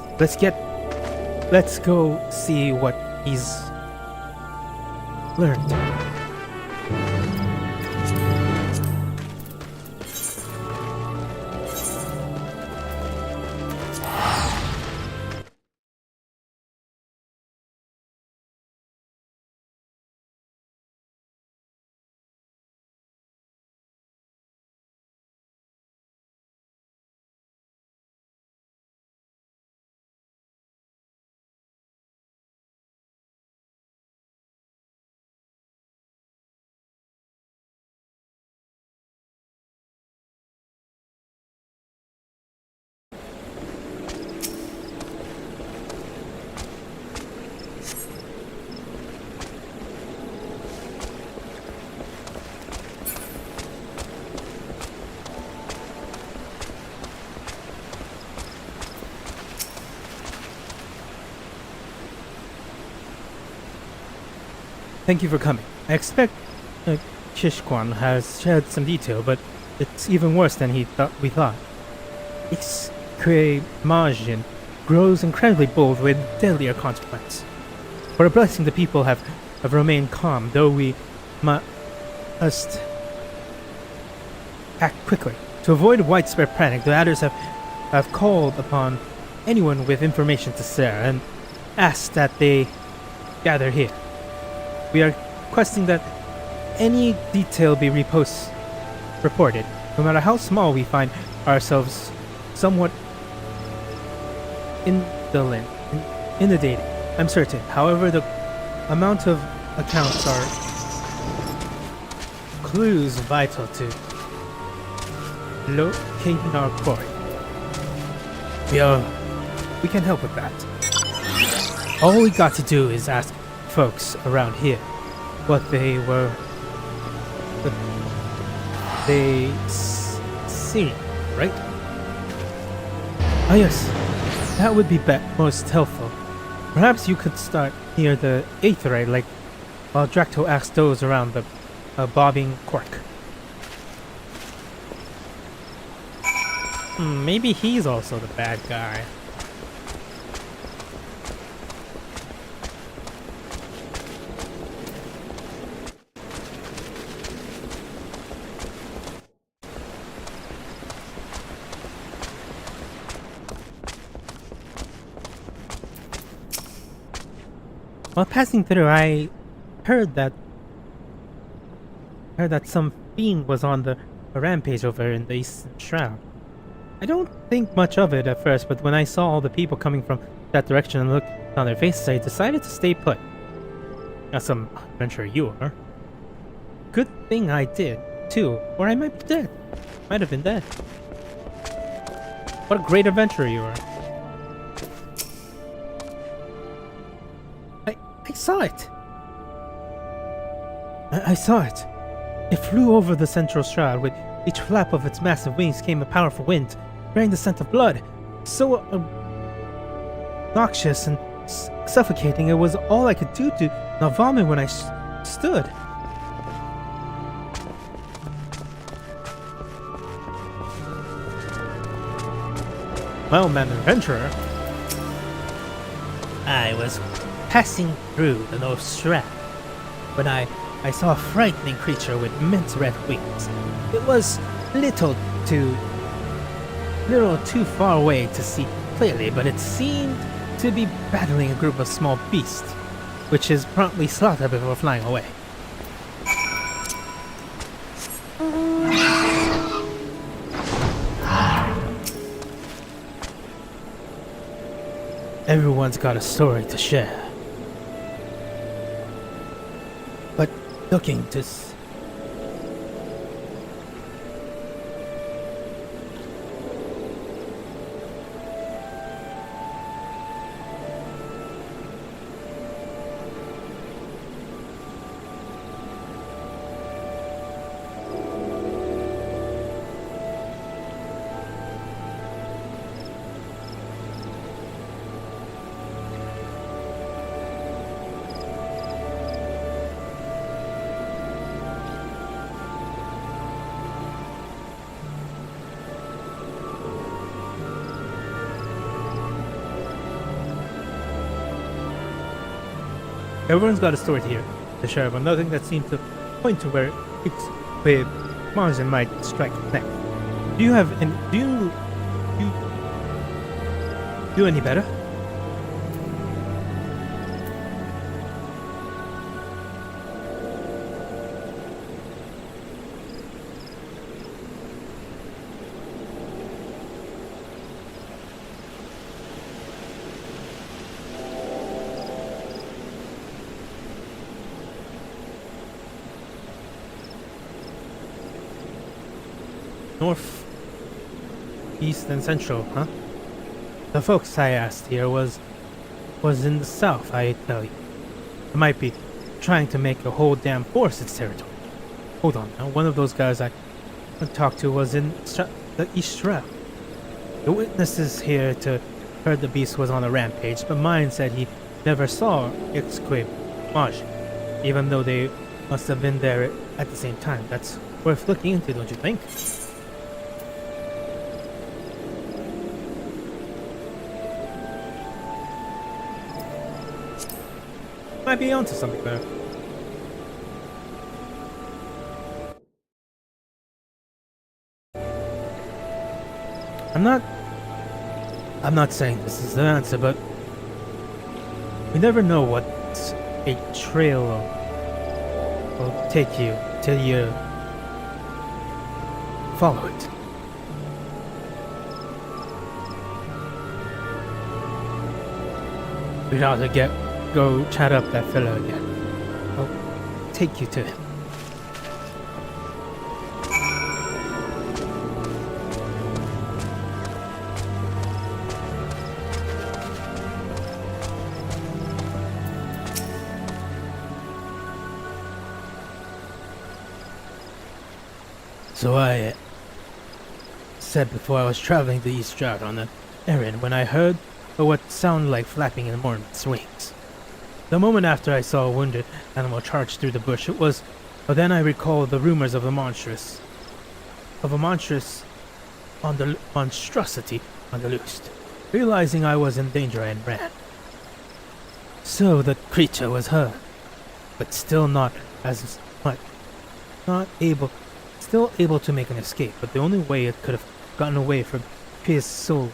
Let's go see what he's learned. Thank you for coming. I expect Kishkwan has shared some detail, but it's even worse than we thought. XIV Margin grows incredibly bold with deadlier consequence. For a blessing, the people have remained calm, though we must act quickly. To avoid widespread panic, the adders have called upon anyone with information to share and asked that they gather here. We are requesting that any detail be reported, no matter how small. We find ourselves somewhat inundated. I'm certain. However, the amount of accounts are clues vital to locating our quarry. We can help with that. All we got to do is ask folks around here what they see, right? Ah yes, that would be most helpful. Perhaps you could start near the XIV, like while Drac'to asks those around the bobbing cork. Maybe he's also the bad guy. While passing through, I heard that some fiend was on a rampage over in the Eastern Shroud. I don't think much of it at first, but when I saw all the people coming from that direction and looked on their faces, I decided to stay put. Not some adventurer you are. Good thing I did, too, or I might be dead. Might have been dead. What a great adventurer you are. I saw it. I saw it. It flew over the central shroud. With each flap of its massive wings came a powerful wind, bearing the scent of blood. So noxious and suffocating, it was all I could do to not vomit when I stood. Well, man, adventurer. I was passing through the North Shroud when I saw a frightening creature with immense red wings. It was little too far away to see clearly, but it seemed to be battling a group of small beasts, which is promptly slaughtered before flying away. Everyone's got a story to share. But looking to Everyone's got a story here, the sheriff, but nothing that seemed to point to where XIV Margin might strike next. Do you have any, do you do any better? North, east, and central, huh? The folks I asked here was in the south, I tell you. They might be trying to make a whole damn forest its territory. Hold on now, one of those guys I talked to was in the east route. The witnesses here to heard the beast was on a rampage, but mine said he never saw XIV Margin, even though they must have been there at the same time. That's worth looking into, don't you think? Might be onto something there. I'm not saying this is the answer, but we never know what a trail will take you till you follow it. We'd ought to go chat up that fellow again. I'll take you to him. So I said before I was traveling the East Route on an errand when I heard what sounded like flapping in the morning's wings. The moment after I saw a wounded animal charge through the bush, it was. But then I recalled the rumors of a monstrosity on the loose. Realizing I was in danger, I ran. So the creature was hurt, but still not as much, still able to make an escape. But the only way it could have gotten away from Tsohg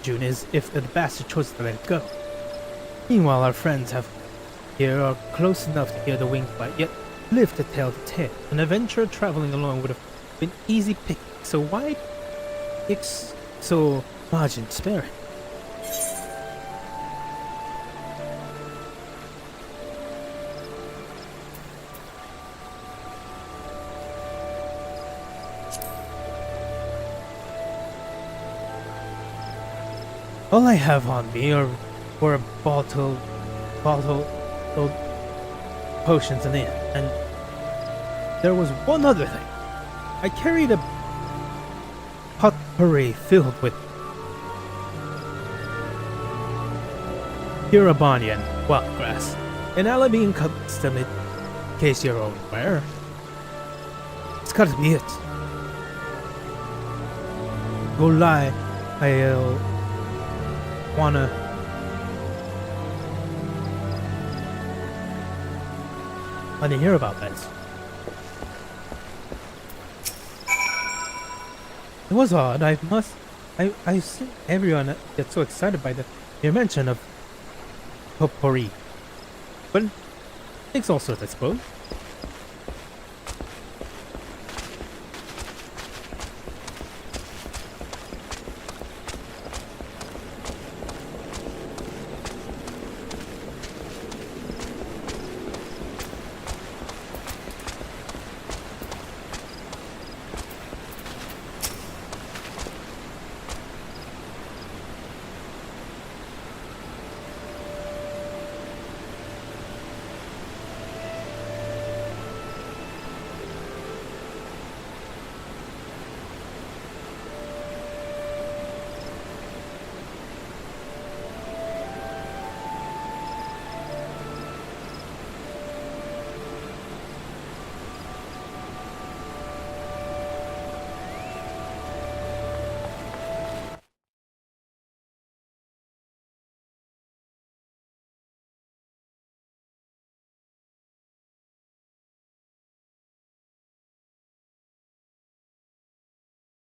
is if the bastard chose to let it go. Meanwhile, our friends here are close enough to hear the wing flight, yet live to tell the tale. An adventurer traveling alone would have been easy picking, so why so Margin spare it? All I have on me were a bottle of potions and there was one other thing. I carried a potpourri filled with Kiribani and wild grass, an Alabine custom in case you're aware. It's gotta be it. Go lie, I'll wanna hear about this. It was odd. I've seen everyone get so excited by the mere mention of potpourri, but it takes all sorts, I suppose.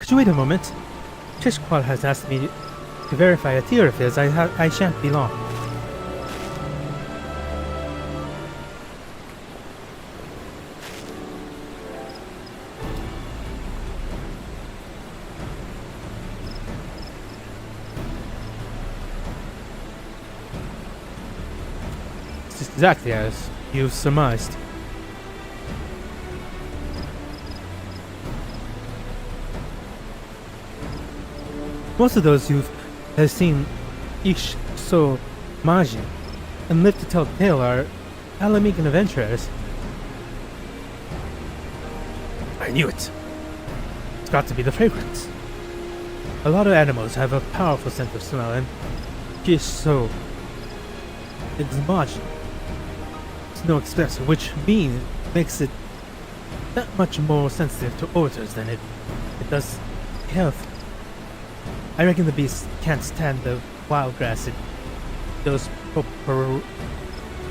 Could you wait a moment? Tishqual has asked me to verify a theory of his. I shan't be long. It's exactly as you've surmised. Most of those who have seen XIV Magi and lived to tell the tale are Alamican adventurers. I knew it. It's got to be the fragrance. A lot of animals have a powerful sense of smell, and XIV it's Magi. It's no exception, which means makes it that much more sensitive to odors than it does health. I reckon the beast can't stand the wild grass and those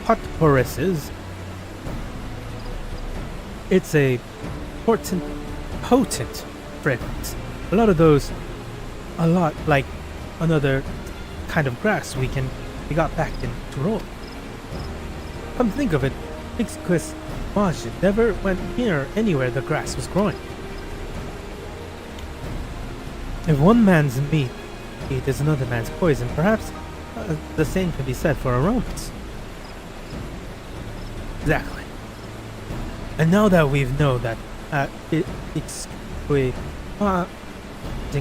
potpourrises. It's a potent fragrance. A lot of those, a lot like another kind of grass we got back in Tyrol. Come to think of it, XIV Magi never went near anywhere the grass was growing. If one man's meat is another man's poison, perhaps the same can be said for aromas. Exactly. And now that we know that we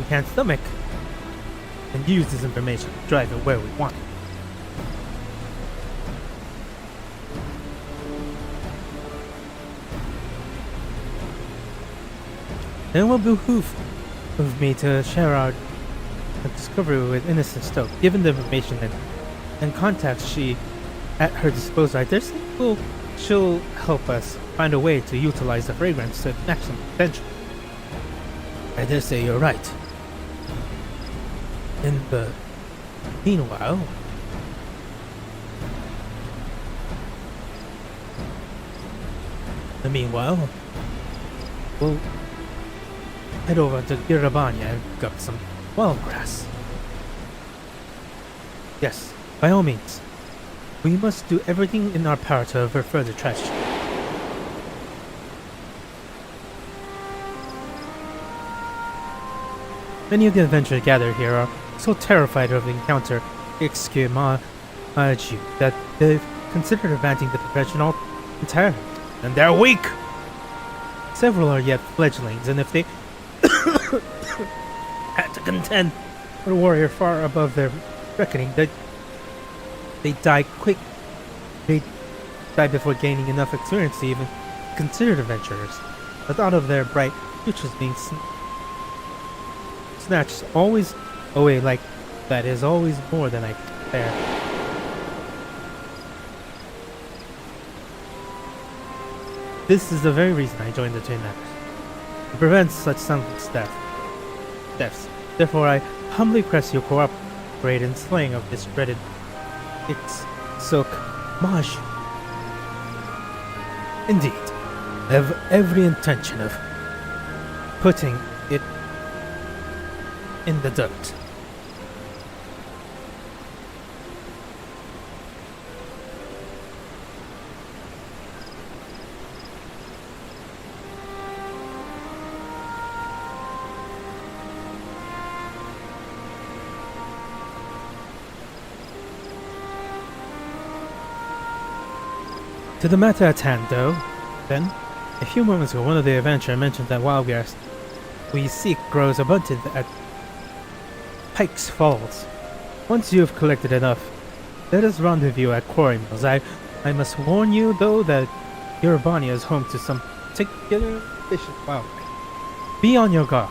can't stomach, and use this information to drive it where we want it. It will behoove of me to share our discovery with Innocent Tsohg. Given the information and contacts she at her disposal, I dare say she'll help us find a way to utilize the fragrance to its maximum potential. I dare say you're right. In the meanwhile, we'll head over to Girabanya and pick up some wild grass. Yes, by all means. We must do everything in our power to avert further tragedy. Many of the adventurers gathered here are so terrified of the encounter XIV Magi that they've considered abandoning the profession entirely. And they're weak! Several are yet fledglings, and if they had to contend with a warrior far above their reckoning, they die quick. They die before gaining enough experience to even consider adventurers. The thought of their bright futures being snatched always away like that is always more than I can bear. This is the very reason I joined the Twin Matters. To prevent such senseless deaths. Therefore, I humbly request you cooperate in slaying of this dreaded Tsohg Magi. Indeed, I have every intention of putting it in the dirt. To the matter at hand, though, then, a few moments ago one of the adventurers mentioned that wild grass we seek grows abundant at Pike's Falls. Once you have collected enough, let us rendezvous at Quarry Mills. I must warn you, though, that Urabania is home to some particular vicious wildlife. Be on your guard.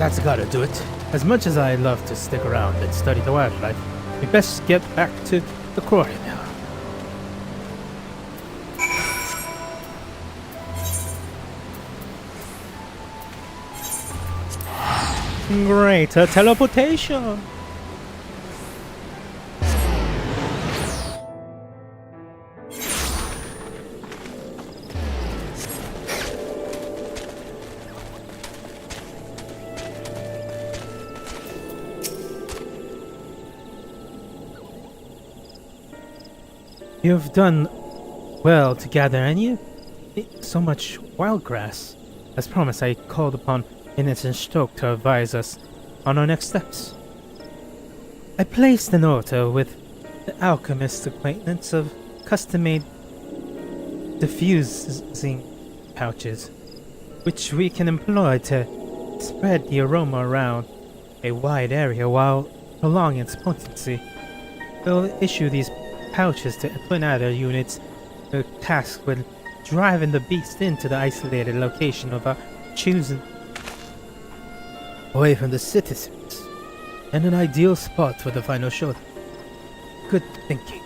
That's gotta do it. As much as I love to stick around and study the wildlife, we best get back to the quarry now. Greater teleportation! You've done well to gather any so much wild grass. As promised, I called upon Innocent Tsohg to advise us on our next steps. I placed an order with the alchemist's acquaintance of custom-made diffusing pouches, which we can employ to spread the aroma around a wide area while prolonging its potency. We'll issue these pouches to twin adder units tasked with driving the beast into the isolated location of our choosing, away from the citizens, and an ideal spot for the final showdown. Good thinking.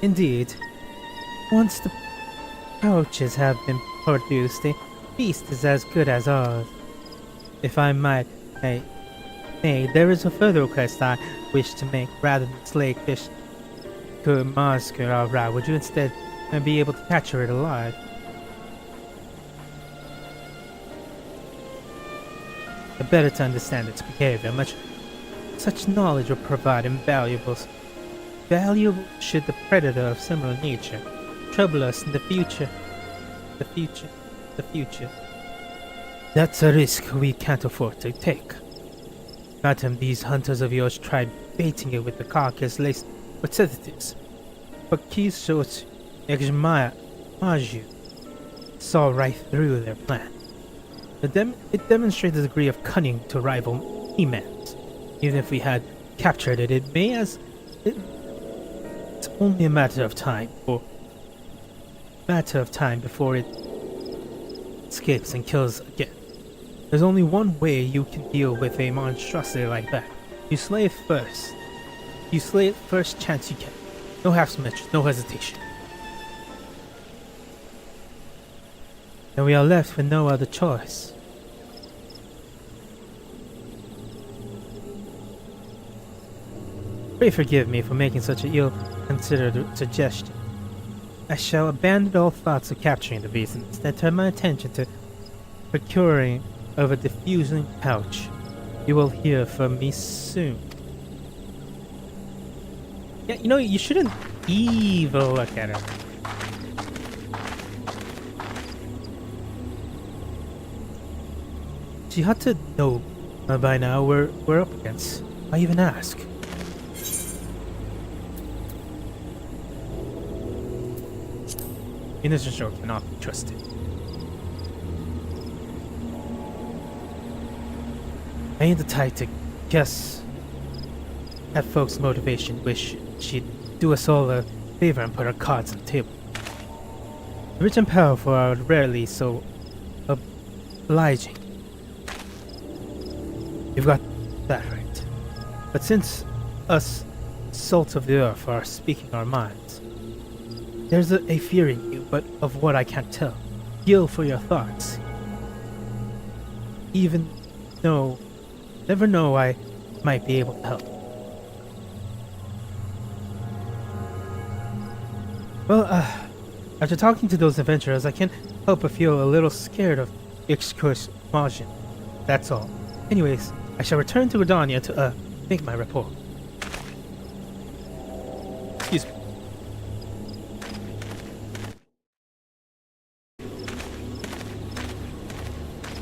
Indeed, once the pouches have been produced, a beast is as good as ours. If I might say, there is a further request I wish to make. Rather than slay fish to massacre our route, would you instead be able to capture it alive? The better to understand its behavior, such knowledge will provide invaluable should the predator of similar nature trouble us in the future. The future. That's a risk we can't afford to take. Madam, these hunters of yours tried baiting it with the carcass laced with sedatives, but Tsohg saw right through their plan. It demonstrated a degree of cunning to rival He-Man's. Even if we had captured it, it's only a matter of time before it escapes and kills again. There's only one way you can deal with a monstrosity like that. You slay it first. You slay it first chance you get. No half-measures, no hesitation. And we are left with no other choice. Pray forgive me for making such an ill-considered suggestion. I shall abandon all thoughts of capturing the beast and instead turn my attention to procuring of a diffusing pouch. You will hear from me soon. Yeah, you shouldn't even look at her. She had to know by now we're up against. Why even ask? Innocent Tsohg cannot be trusted. I ain't the type to guess at folks' motivation. Wish she'd do us all a favor and put our cards on the table. The rich and powerful are rarely so obliging. You've got that right. But since us salt of the earth are speaking our minds, there's a fear in you, but of what I can't tell. Yield for your thoughts. Even though, never know I might be able to help. Well, after talking to those adventurers, I can't help but feel a little scared of excursion. That's all. Anyways, I shall return to Gridania to, make my report. Excuse me.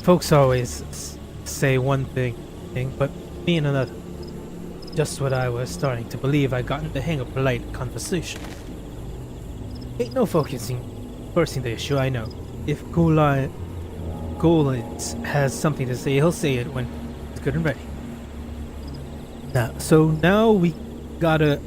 Folks always say one thing, but mean another. Just what I was starting to believe. I got in the hang of polite conversation. Ain't no forcing the issue, I know. If Golins has something to say, he'll say it when it's good and ready. Now we gotta...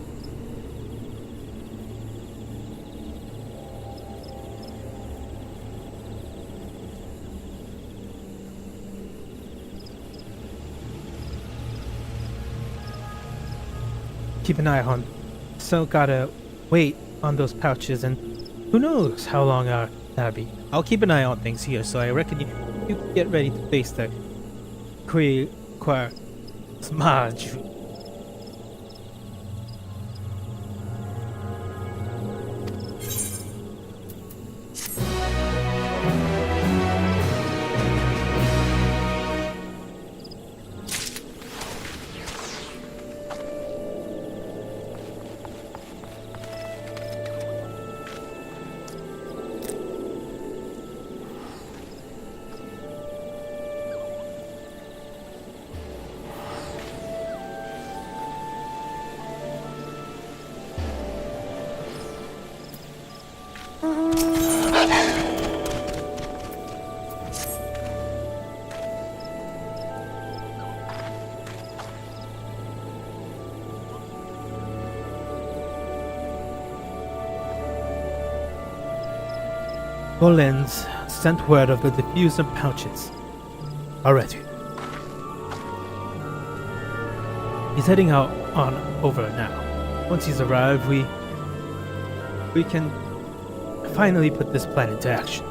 keep an eye on. So gotta wait on those pouches, and who knows how long that'll be. I'll keep an eye on things here, so I reckon you get ready to face the Smaj. Bolen's sent word of the diffuser pouches. Already. He's heading out on over now. Once he's arrived, we can finally put this plan into action.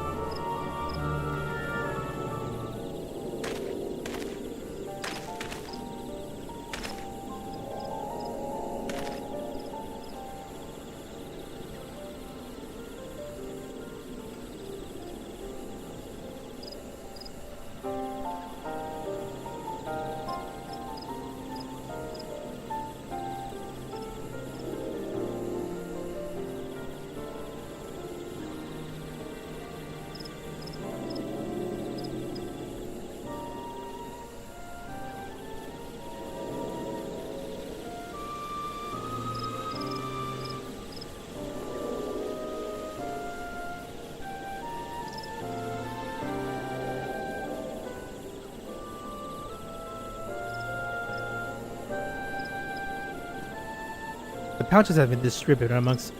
The pouches have been distributed amongst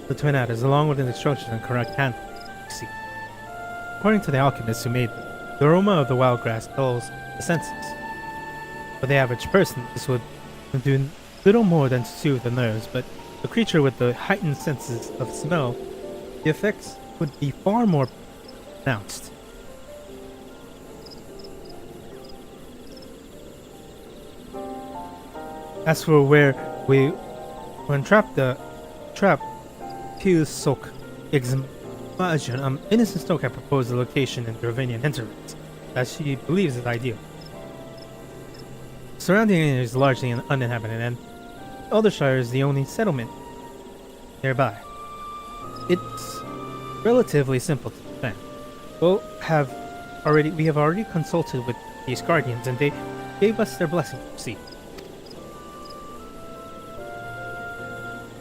the twin adders along with the instructions and correct handling. See, according to the alchemists who made them, the aroma of the wild grass dulls the senses. For the average person, this would do little more than soothe the nerves, but a creature with the heightened senses of smell, the effects would be far more pronounced. As for where when Tsohg Exmasion, innocent Tsohg had proposed a location in Dravinian hinterlands that she believes is ideal. Surrounding area is largely uninhabited, and Aldershire is the only settlement nearby. It's relatively simple to defend. We have already consulted with these guardians, and they gave us their blessing to proceed.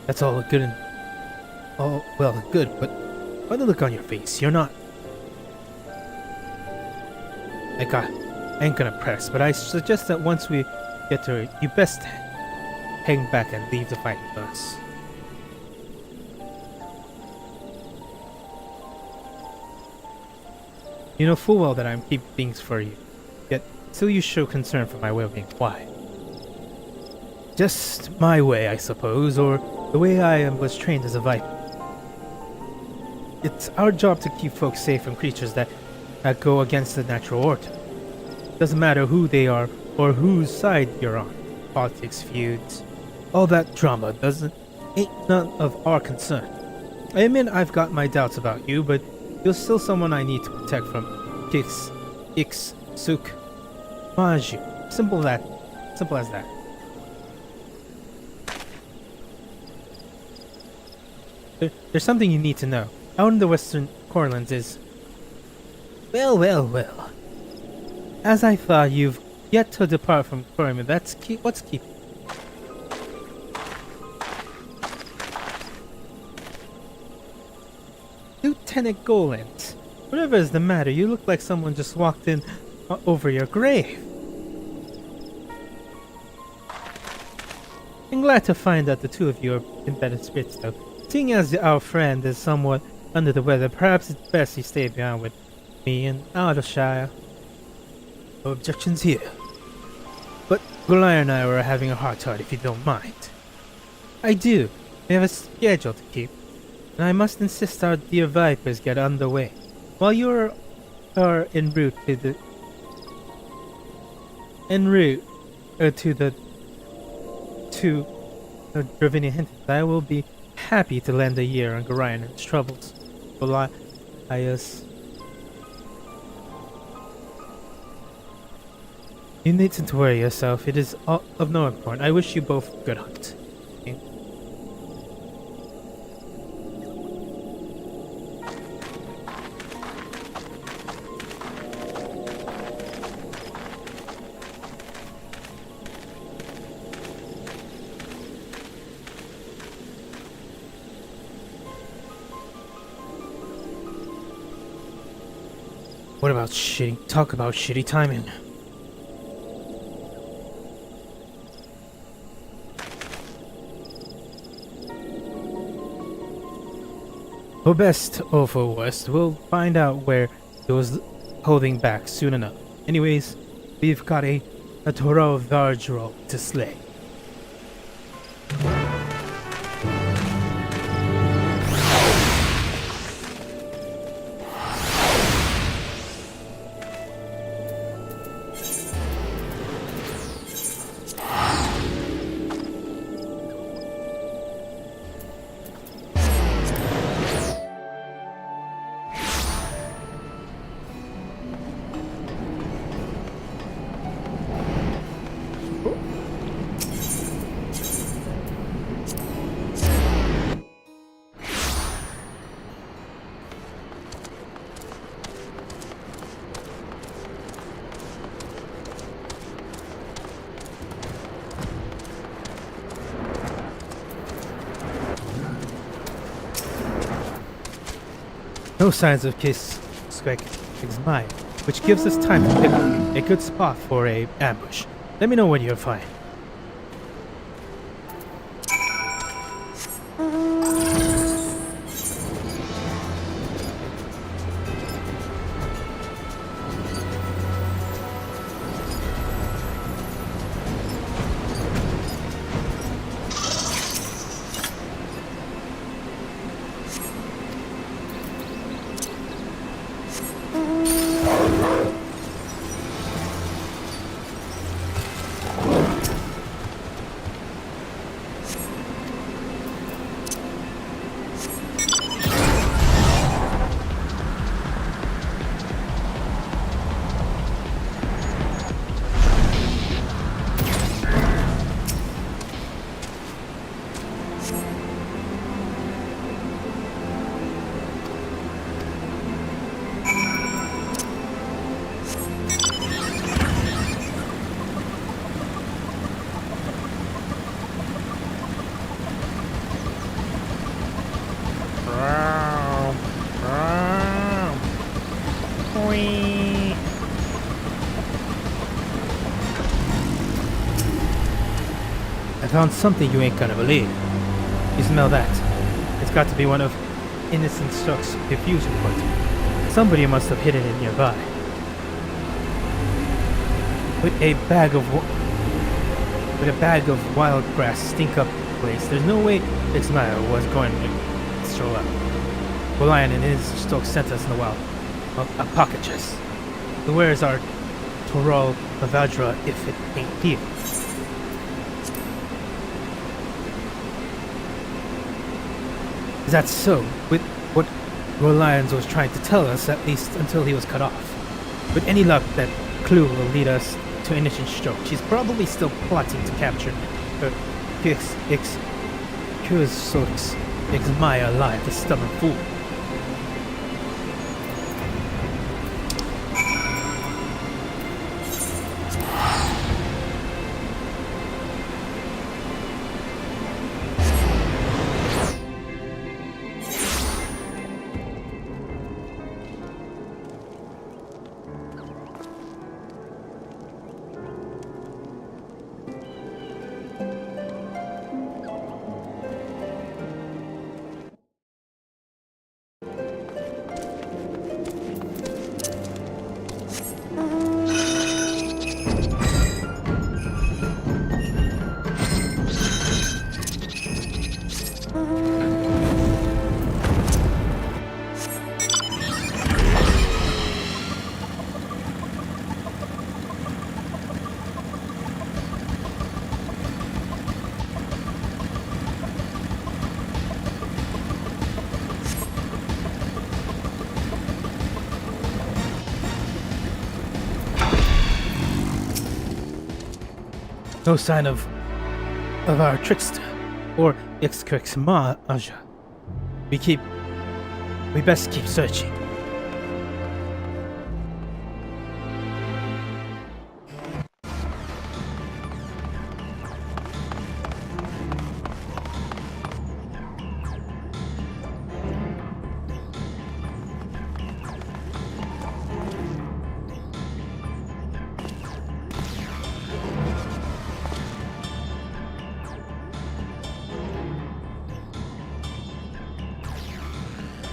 That's all good and all well and good, but by the look on your face, you're not. I ain't gonna press, but I suggest that once we get to it, you best hang back and leave the fight with us. You know full well that I'm keeping things for you, yet still you show concern for my well-being. Why? Just my way, I suppose, or the way I was trained as a Viper. It's our job to keep folks safe from creatures that go against the natural order. Doesn't matter who they are or whose side you're on. Politics, feuds, all that drama ain't none of our concern. I admit I've got my doubts about you, but you're still someone I need to protect from Suk Maju. Simple as that. There's something you need to know. Out in the western Corlands is... Well. As I thought, you've yet to depart from Corman. What's keeping you? Lieutenant Goland, whatever is the matter, you look like someone just walked in over your grave. I'm glad to find that the two of you are in better spirits, though. Seeing as our friend is somewhat under the weather, perhaps it's best you stay behind with me in Aldershire. No objections here. But Goliath and I were having a heart-to-heart, if you don't mind. I do. We have a schedule to keep, and I must insist our dear Vipers get underway. While you are en route to the to Dravinian Hinton, I will be happy to lend a year on Gorion and his troubles. Elias. You needn't to worry yourself. It is of no importance. I wish you both good hunt. Okay. What about talk about shitty timing. For best or for worst, we'll find out where he was holding back soon enough. Anyways, we've got a Toro Vargral to slay. No signs of Tsohg's mind, which gives us time to pick a good spot for a ambush. Let me know when you're fine. I found something you ain't gonna believe. You smell that? It's got to be one of Innocent Tsohg's diffusion points. Somebody must have hidden it nearby. With a bag of wild grass stink up the place, there's no way Ismail was going to stroll up. Lion and his Tsohg sent us in the wild a pocket chest. So where's our Toro Lavadra if it ain't here? That's so, with what Reliance was trying to tell us, at least until he was cut off. With any luck, that clue will lead us to Innocent Tsohg. She's probably still plotting to capture her Tsohg's Maya alive, the stubborn fool. No sign of our trickster or XIV. We best keep searching.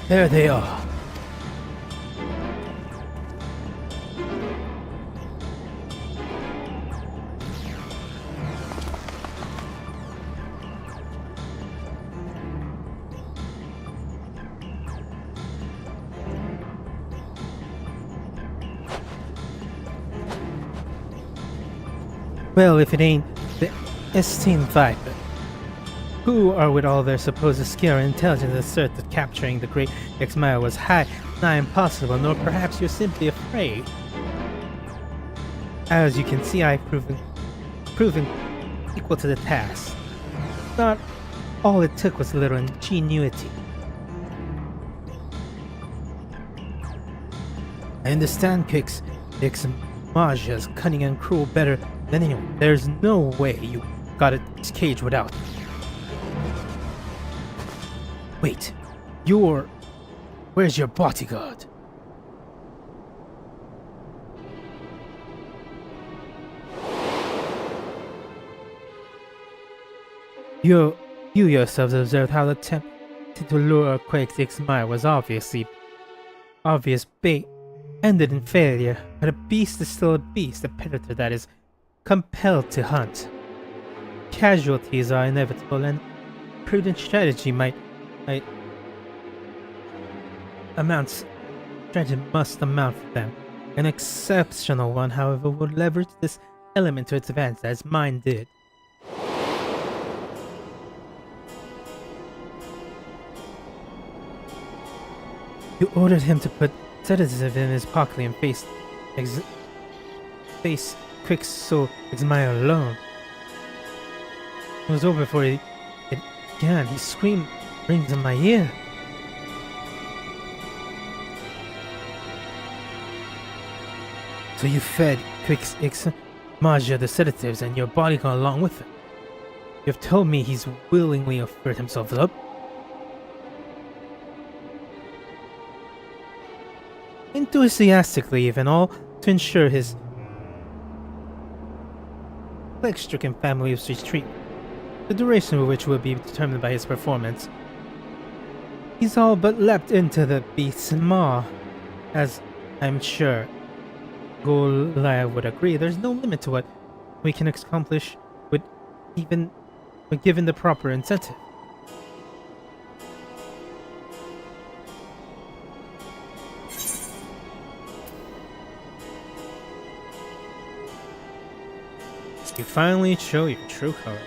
There they are. Well, if it ain't the XIV, who are with all their supposed skill and intelligence assert that capturing the great X-Mile was nigh impossible, nor perhaps you're simply afraid. As you can see, I've proven equal to the task. Not all it took was a little ingenuity. I understand Xmaja's cunning and cruel better than anyone. There's no way you got its cage without it. Wait, where's your bodyguard? You yourselves observed how the attempt to lure Quake's X-Mile was obvious bait ended in failure, but a beast is still a beast, a predator that is compelled to hunt. Casualties are inevitable, and prudent strategy must amount for them. An exceptional one, however, would leverage this element to its advantage, as mine did. You ordered him to put sedative in his pocket and face Quick Soul X-Mile alone. It was over before it began. He screamed, rings in my ear. So you fed Quick's X-Maja the sedatives and your bodyguard along with him. You've told me he's willingly offered himself up. Enthusiastically, even, all to ensure his plague-stricken family's retreat, the duration of which will be determined by his performance. He's all but leapt into the beast's maw, as I'm sure Golaya would agree. There's no limit to what we can accomplish with given the proper incentive. You finally show your true colors.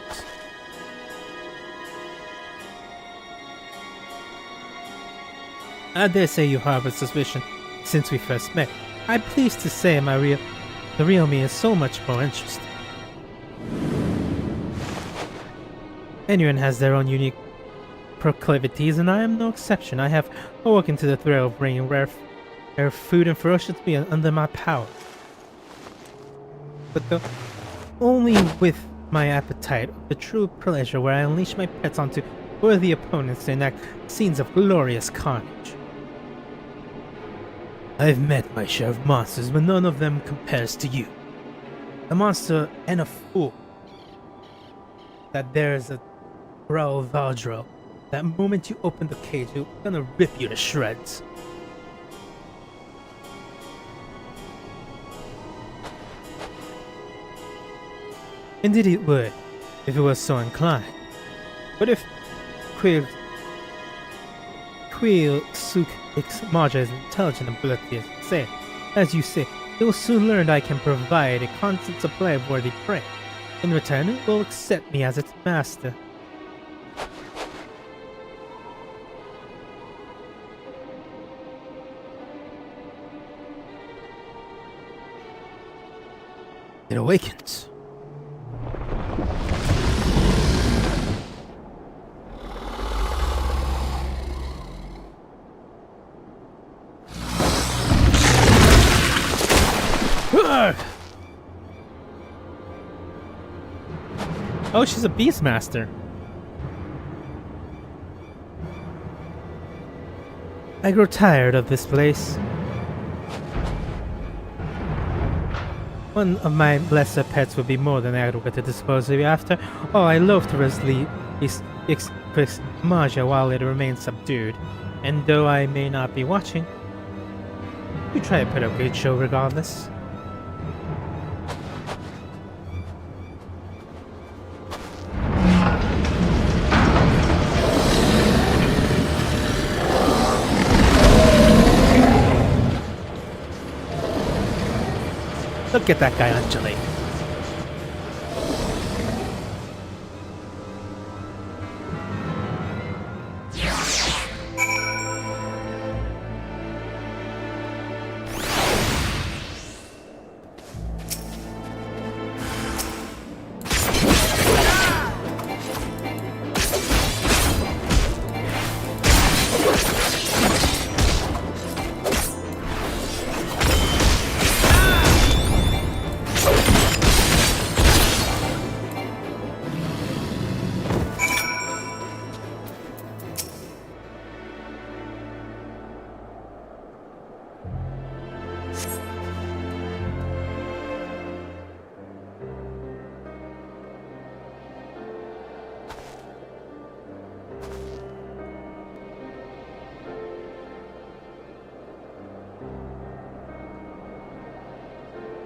I dare say you harbored suspicion since we first met. I'm pleased to say the real me is so much more interesting. Anyone has their own unique proclivities, and I am no exception. I have awoken to the thrill of bringing rare food and ferocious meal under my power. But only with my appetite of the true pleasure where I unleash my pets onto worthy opponents to enact scenes of glorious carnage. I've met my share of monsters, but none of them compares to you. A monster and a fool. That there's a growl Dawntrail. That moment you open the cage, it's gonna rip you to shreds. Indeed it would, if it was so inclined. But if Tsohg X Maja is intelligent ability as you say. As you say, it will soon learn I can provide a constant supply of worthy prey. In return, it will accept me as its master. It awakens. Oh, she's a beastmaster. I grow tired of this place. One of my lesser pets would be more than adequate to dispose of you after. Oh, I loathe to release Maja while it remains subdued. And though I may not be watching, you try to put up a good show regardless. Look at that guy undulate.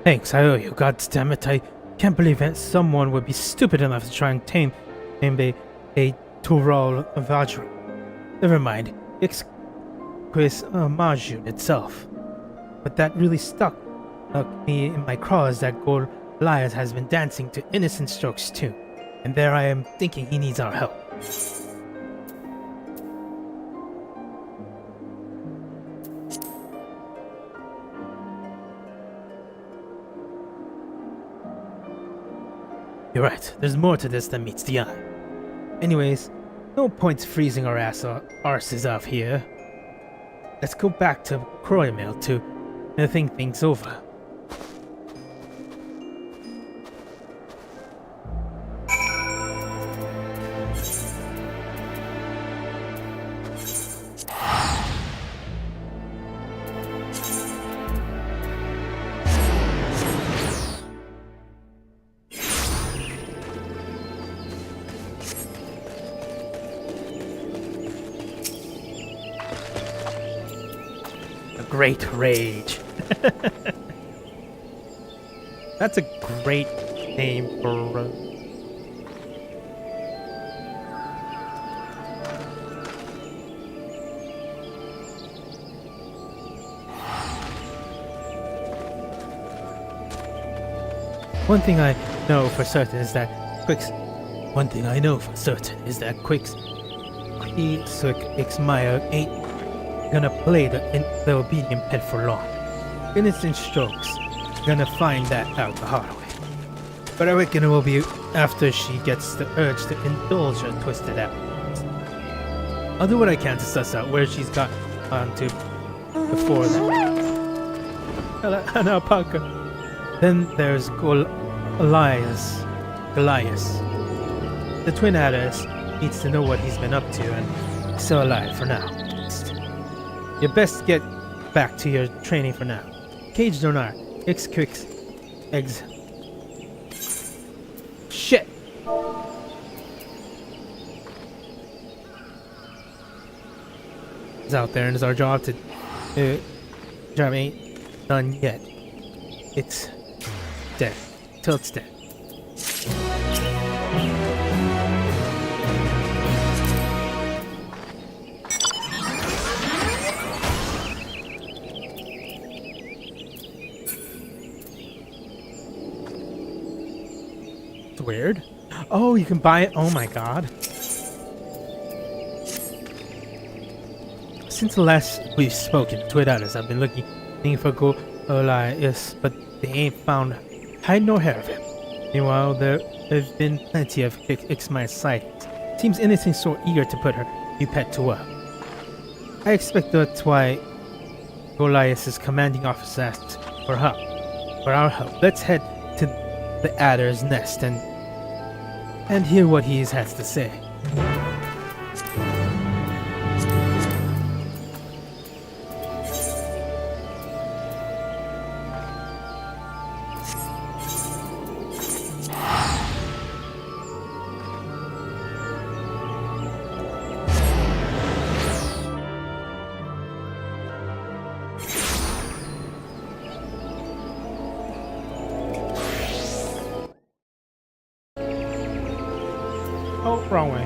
Thanks, I owe you. God damn it, I can't believe that someone would be stupid enough to try and tame a Tural Vajra. Never mind, XIV Majun itself. But that really stuck me in my craws that Goliath has been dancing to innocent strokes too. And there I am thinking he needs our help. You're right, there's more to this than meets the eye. Anyways, no point freezing our arses off here. Let's go back to Croymale to think things over. Great Rage. That's a great name for One thing I know for certain is that Quick's X-Maya ain't gonna play the obedient pet for long. Innocent strokes, gonna find that out the hard way. But I reckon it will be after she gets the urge to indulge her twisted apples. I'll do what I can to suss out where she's got onto before that. An alpaca. Then there's Goliath. The twin adders needs to know what he's been up to and still alive for now. You best get back to your training for now. Cage Donar, XIV eggs. Shit! It's out there and it's our job to. Job ain't done yet. It's dead. Till it's dead. weird. Oh, you can buy it. Oh my god. Since the last we've spoken, Twin Otters have been looking for Goliath, but they ain't found hide nor hair of him. Meanwhile, there have been plenty of Ixmaya sightings. Seems innocent, so eager to put her new pet to work. I expect that's why Goliath's commanding officer asked for help. For our help, let's head to the Adder's nest and hear what he has to say. Oh, wrong way.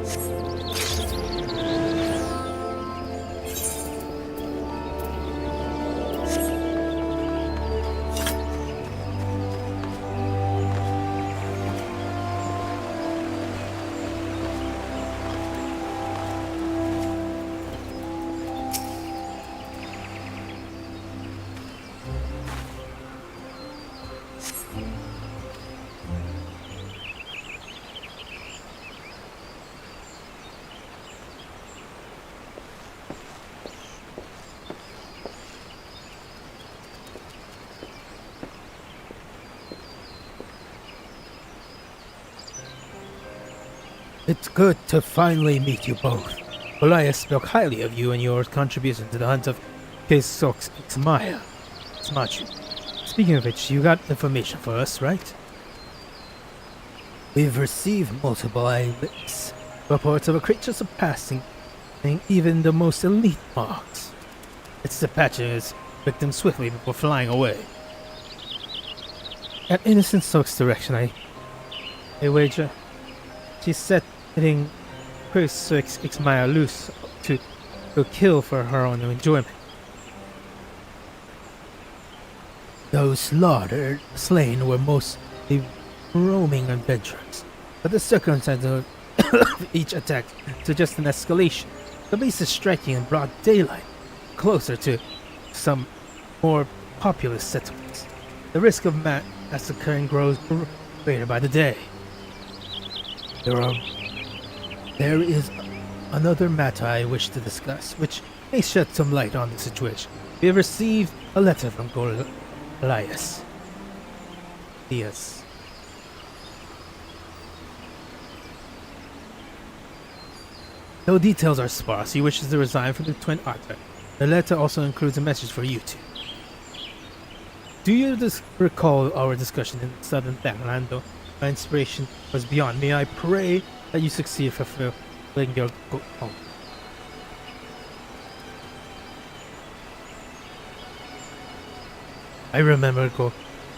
It's good to finally meet you both. Goliath spoke highly of you and your contribution to the hunt of Tsohg's Ixmaya. Speaking of which, you got information for us, right? We've received multiple eyewitness reports of a creature surpassing even the most elite marks. It's dispatching its victim swiftly before flying away. At innocent Tsohg's direction, I wager she set letting Tsohg's Ixmaya loose to kill for her own enjoyment. Those slain were mostly roaming adventurers, but the circumstances of each attack suggest an escalation. The beast is striking in broad daylight, closer to some more populous settlements. The risk of massacring grows greater by the day. There is another matter I wish to discuss, which may shed some light on the situation. We have received a letter from Goliath. Yes. Though details are sparse, he wishes to resign from the Twin Otter. The letter also includes a message for you two. Do you recall our discussion in southern Thailand? Though my inspiration was beyond me, I pray that you succeed fulfilling your goal. I remember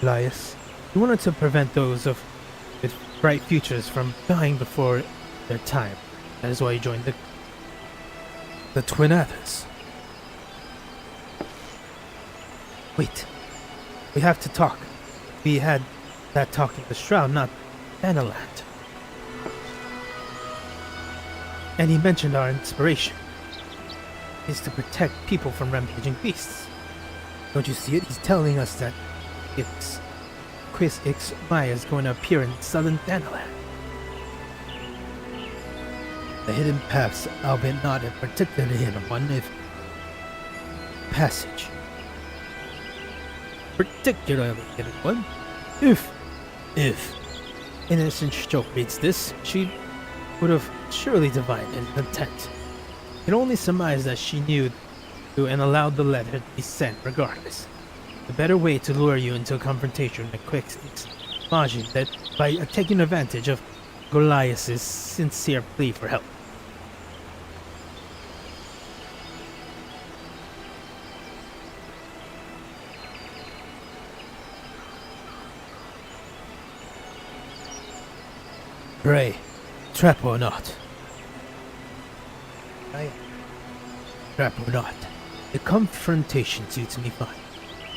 Goliath. You wanted to prevent those with bright futures from dying before their time. That is why you joined the Twin Otters. Wait. We have to talk. We had that talk in the Shroud, not Thanaland. And he mentioned our inspiration is to protect people from rampaging beasts. Don't you see it? He's telling us that Ixmaya is going to appear in southern Thanaland. The hidden paths, albeit not a particularly hidden one, if passage. Particularly hidden one. If innocent Tsohg reads this, she would have surely divined an intent. Can only surmise that she knew and allowed the letter to be sent regardless. The better way to lure you into a confrontation with quick imagine that by taking advantage of Goliath's sincere plea for help. Pray, trap or not. Trap or not. The confrontation suits me fine.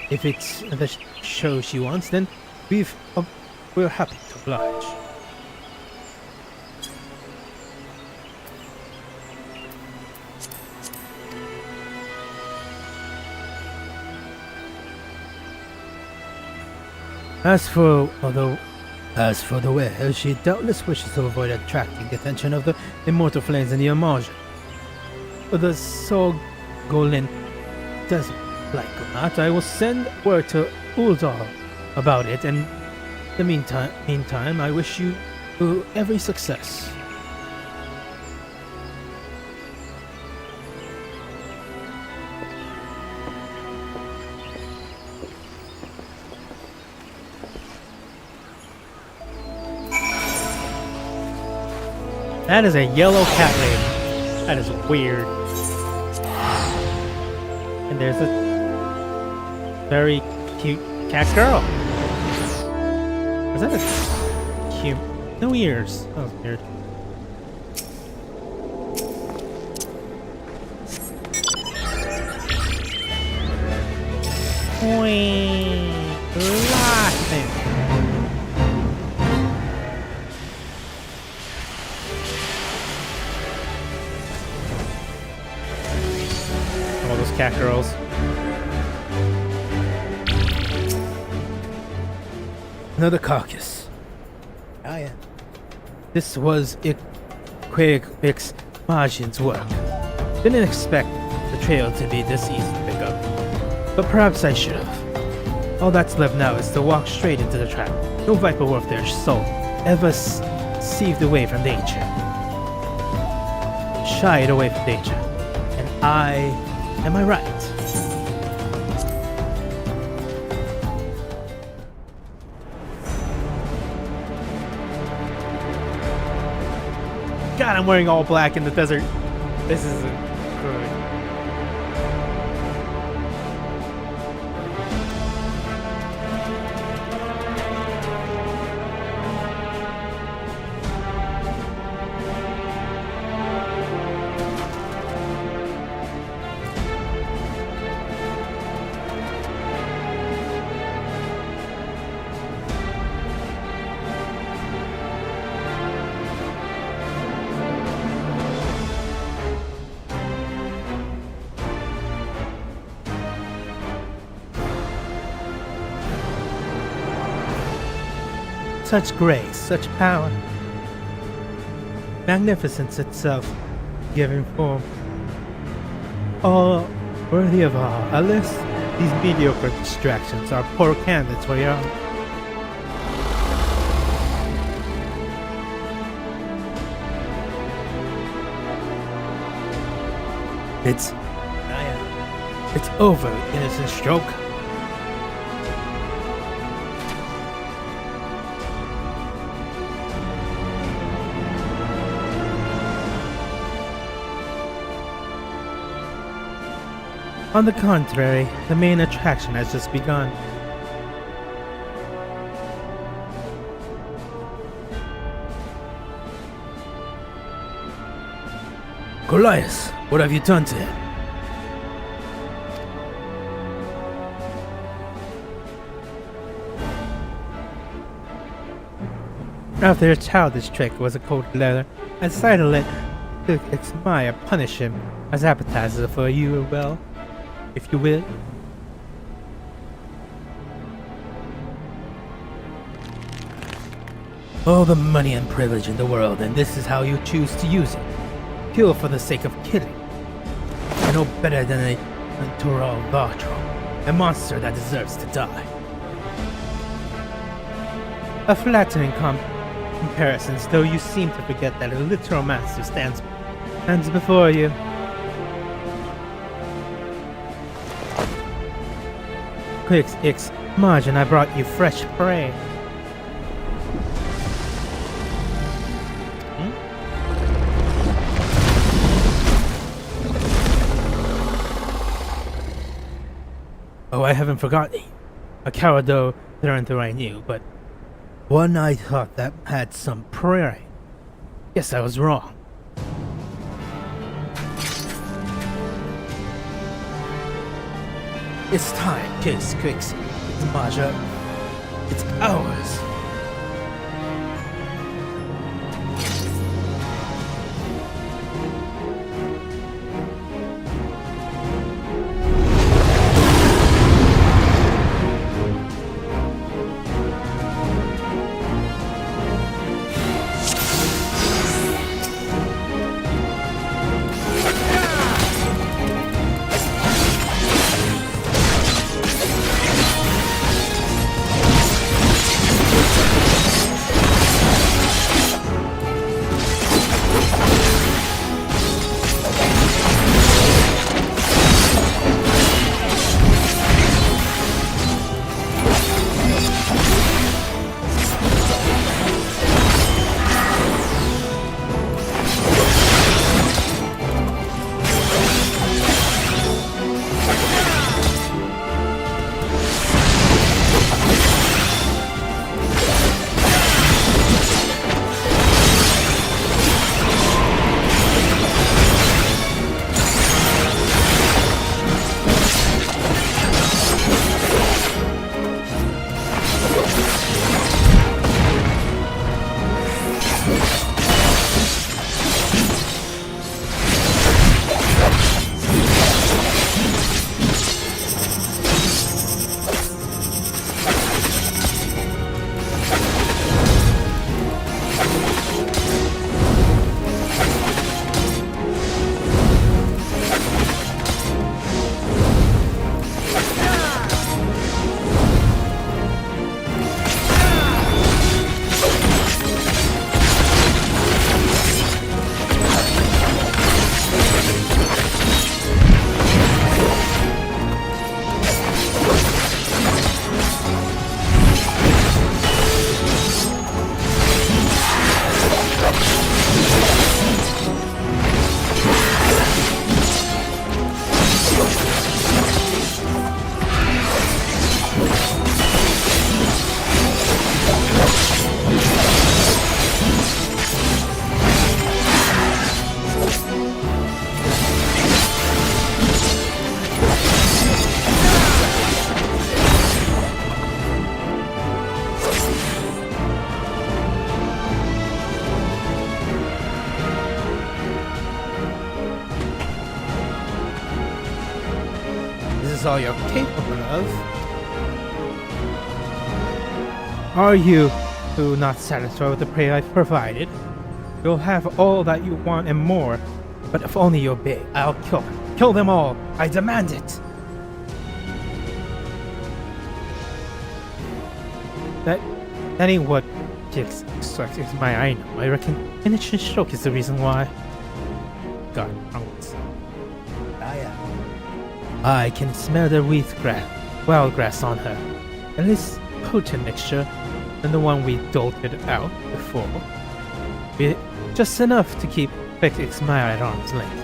If it's the show she wants, then we're happy to oblige. As for the whale, she doubtless wishes to avoid attracting the attention of the immortal flames in the Immersion. But the Tsohg Golin doesn't like or not. I will send word to Uldar about it, and in the meantime, I wish you every success. That is a yellow cat lady. That is weird. And there's a very cute cat girl. Was that a cute? No ears. That was weird. Laughing. All those cat girls. Another carcass. Oh yeah. This was XIV Majin's work. Didn't expect the trail to be this easy to pick up, but perhaps I should have. All that's left now is to walk straight into the trap. No viper worth their soul ever sieved away from danger, shied away from danger, and am I right? God, I'm wearing all black in the desert. This is good. Such grace, such power. Magnificence itself, given form. All worthy of awe. Alas, these mediocre distractions are poor candidates for your own. It's over, innocent stroke. On the contrary, the main attraction has just begun. Goliath, what have you done to him? After a childish trick was a cold letter, I decided to let Maya punish him as appetizer for you, well, if you will. All the money and privilege in the world, and this is how you choose to use it. Kill for the sake of killing. You're no better than a Dawntrail, a monster that deserves to die. A flattering comparison, though you seem to forget that a literal master stands before you. XIV Majin, I brought you fresh prey. Oh, I haven't forgotten. A coward though I knew, but one I thought that had some prey. Guess I was wrong. It's time, XIV Majin. It's ours. is all you're capable of. Are you not satisfied with the prey I've provided? You'll have all that you want and more, but if only you obey, I'll kill them. Kill them all! I demand it! That ain't what Jix extracts my I know. I reckon initial stroke is the reason why. God, wrong ones. I can smell the wild grass on her. At least potent mixture than the one we dolted out before. Just enough to keep X Maya at arm's length.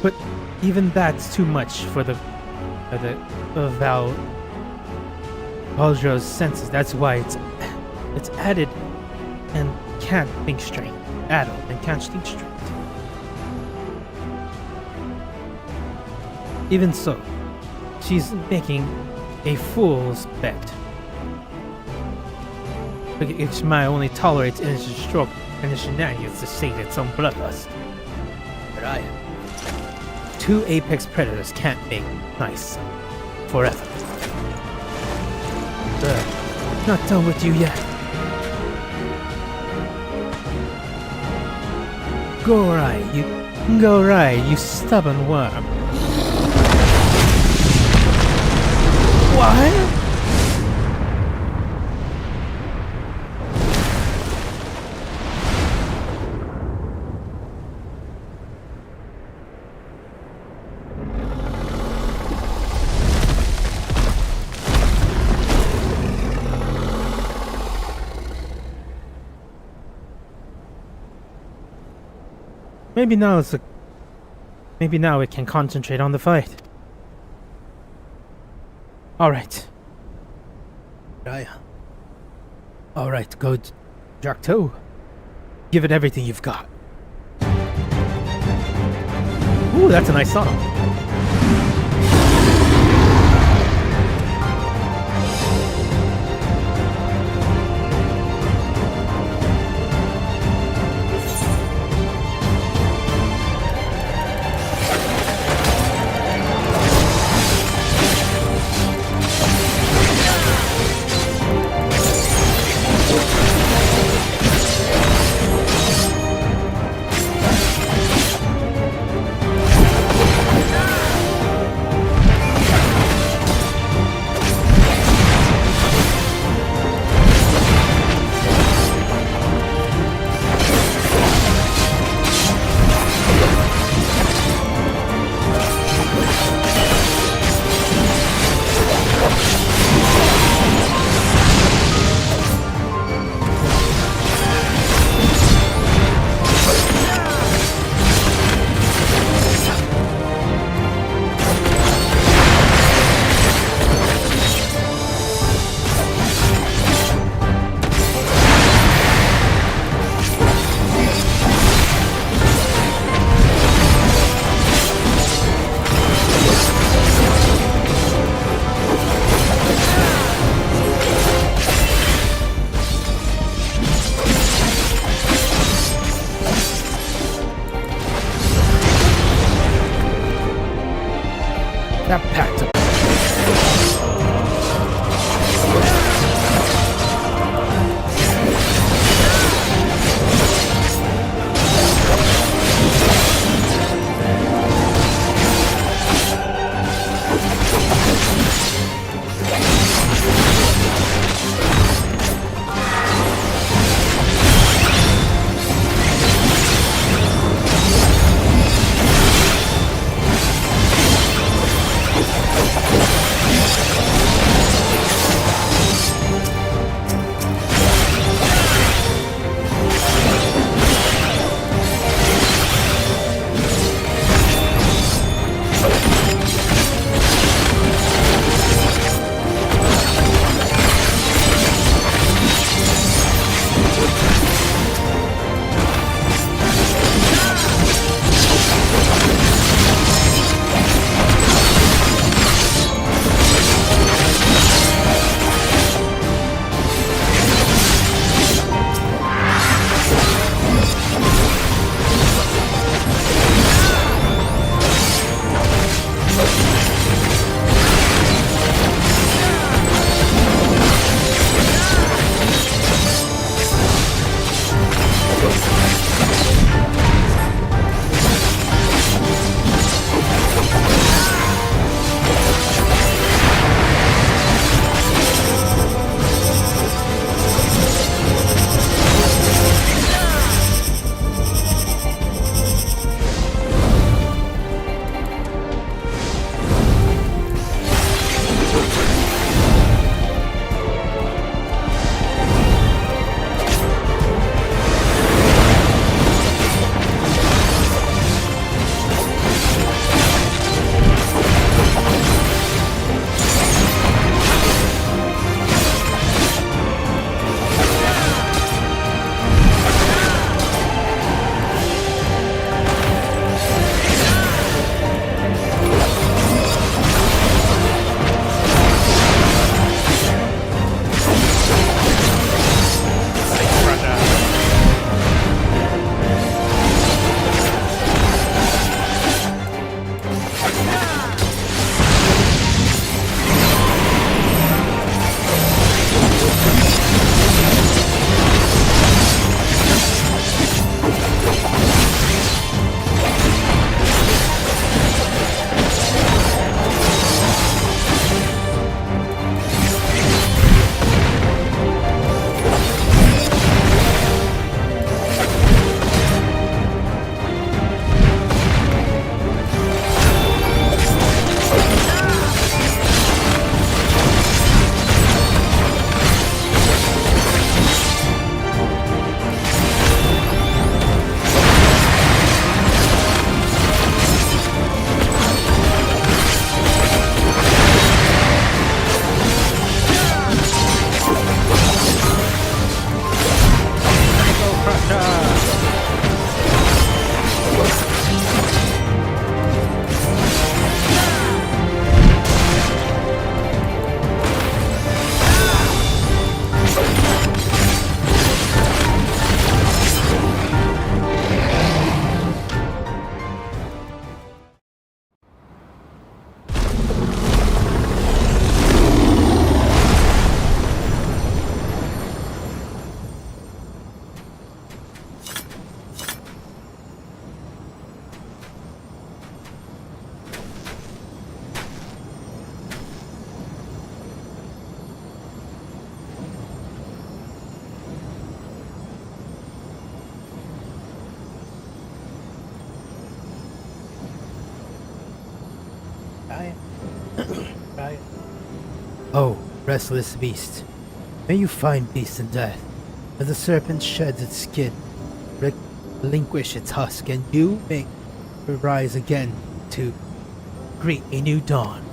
But even that's too much for the Valjo's senses. That's why it's added and can't think straight. Addled and can't think straight. Even so, she's making a fool's bet. X Maya only tolerates initial stroke and the shenanigans to sate its own bloodlust. But I am. Two apex predators can't make nice forever. Not done with you yet. Go right, you stubborn worm. What? Maybe now it can concentrate on the fight. Alright. Alright, go Drac'to. Give it everything you've got. Ooh, that's a nice song. That packed up. Raya. Oh, restless beast. May you find peace in death. As the serpent sheds its skin, relinquish its husk, and you may rise again to greet a new dawn.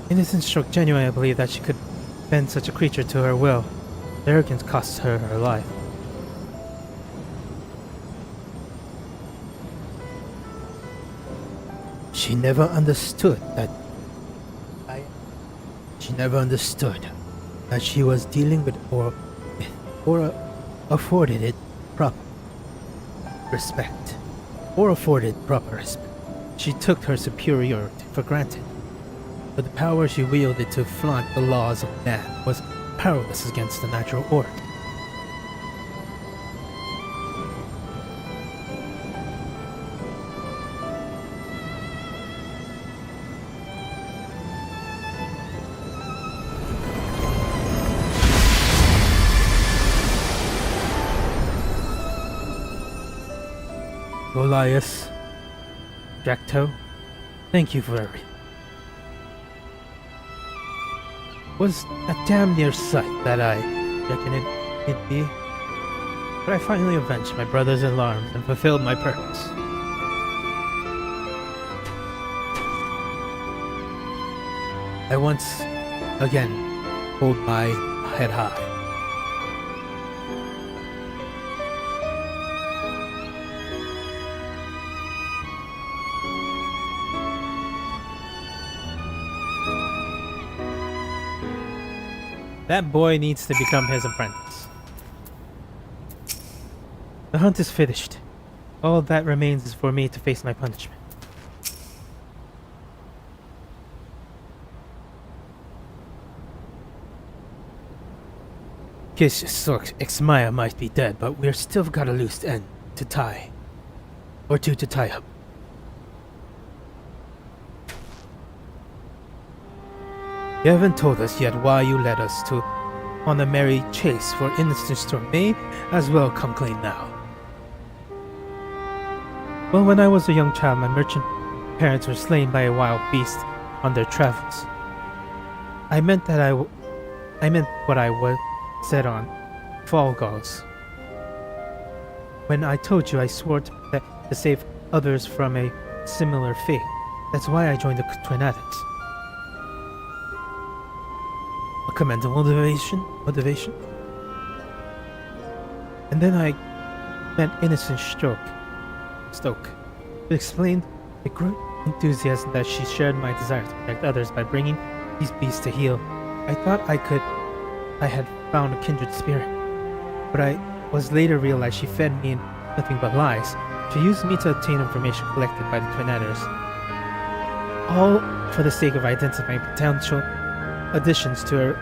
Innocent Stroke genuinely believed that she could bend such a creature to her will. Arrogance cost her her life. She never understood that she was dealing with or afforded it proper respect. She took her superiority for granted. But the power she wielded to flaunt the laws of man was powerless against the natural order. Goliath, Drac'to, thank you for everything. Was a damn near sight that I reckon it'd be, but I finally avenged my brothers in arms and fulfilled my purpose. I once again hold my head high. That boy needs to become his apprentice. The hunt is finished. All that remains is for me to face my punishment. Tsohg Xmaya might be dead, but we're still got a loose end to tie. Or two to tie up. You haven't told us yet why you led us on a merry chase for innocent storm. May as well come clean now. Well, when I was a young child, my merchant parents were slain by a wild beast on their travels. I meant what I was said on Fall Gods. When I told you, I swore to save others from a similar fate. That's why I joined the Twin Addicts. A commendable motivation. And then I met innocent Stoke. It explained the great enthusiasm that she shared my desire to protect others by bringing these beasts to heal. I thought I had found a kindred spirit, but I was later realized she fed me in nothing but lies. She used me to obtain information collected by the Twin Addicts, all for the sake of identifying potential additions to her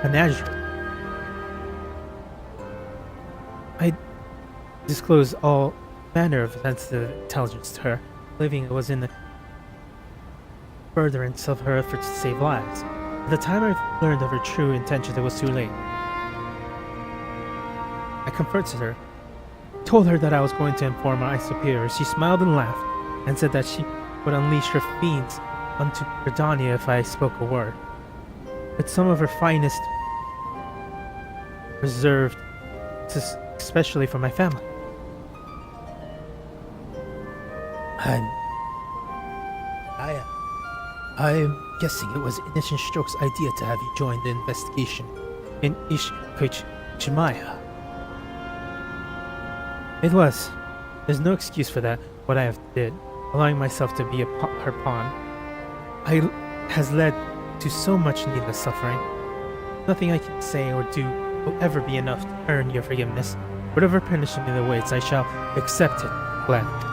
menagerie. I disclosed all manner of sensitive intelligence to her, believing it was in the furtherance of her efforts to save lives. By the time I learned of her true intentions, it was too late. I comforted her, told her that I was going to inform my superiors. She smiled and laughed, and said that she would unleash her fiends onto Redania if I spoke a word. But some of her finest reserved especially for my family. I'm guessing it was Innocent Stroke's idea to have you join the investigation in Ishkimaya. It was. There's no excuse for that, what I have did. Allowing myself to be her pawn has led to so much needless suffering. Nothing I can say or do will ever be enough to earn your forgiveness. Whatever punishment awaits, I shall accept it gladly.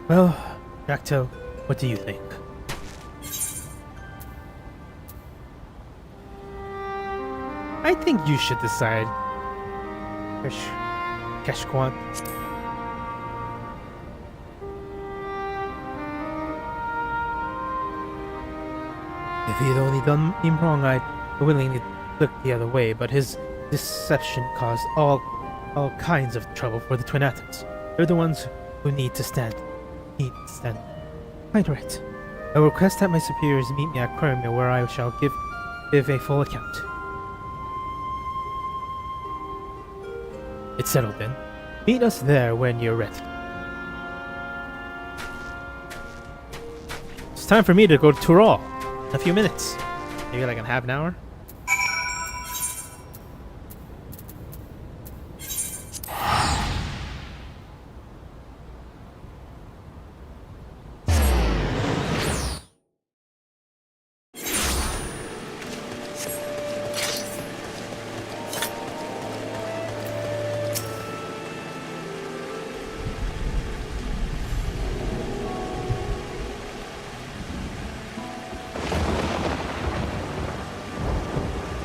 Well, Drac'to, what do you think? I think you should decide. Keshquan. If he'd only done me wrong, I'd willingly look the other way, but his deception caused all kinds of trouble for the Twin Atoms. They're the ones who need to stand. Quite right. I will request that my superiors meet me at Quirmia, where I shall give a full account. It's settled then. Meet us there when you're ready. It's time for me to go to Tural in a few minutes. Maybe like in half an hour.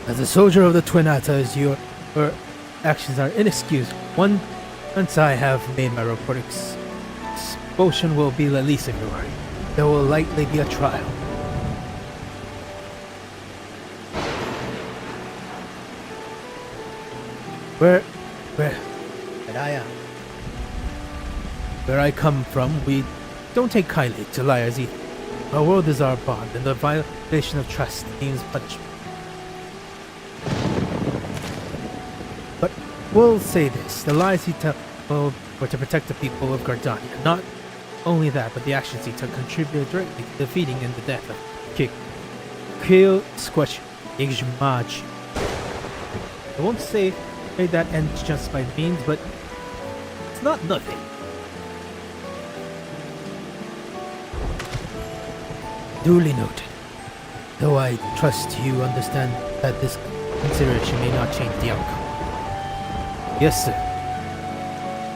As a soldier of the Twin Attas, your actions are inexcusable. Once I have made my report, expulsion will be the least of your worry. There will likely be a trial. Where I come from, we don't take kindly to liars either. Our world is our bond, and the violation of trust means punishment. But we'll say this, the lies he told were to protect the people of Gardania. Not only that, but the actions he took contributed directly to defeating and the death of Kill Squash Igmaj. I won't say that ends just by means, but it's not nothing. Duly noted. Though I trust you understand that this consideration may not change the outcome. Yes, sir.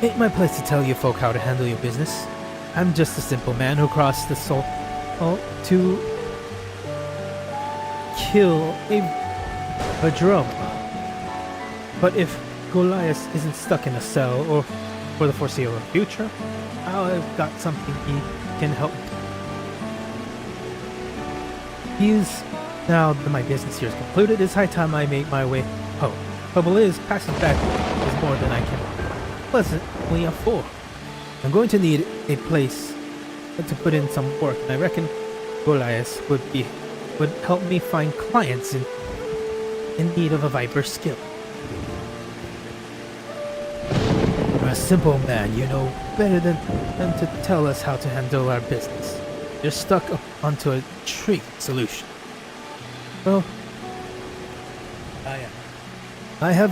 Ain't my place to tell you folk how to handle your business. I'm just a simple man who crossed the soul to kill a drum. But if Goliath isn't stuck in a cell or for the foreseeable future, I've got something he can help me. Now that my business here is concluded, it's high time I make my way home. Trouble is, passing back is more than I can pleasantly afford. I'm going to need a place to put in some work, and I reckon Goliath would help me find clients in need of a viper's skill. You're a simple man, you know better than to tell us how to handle our business. You're stuck up onto a trick solution. Well, I have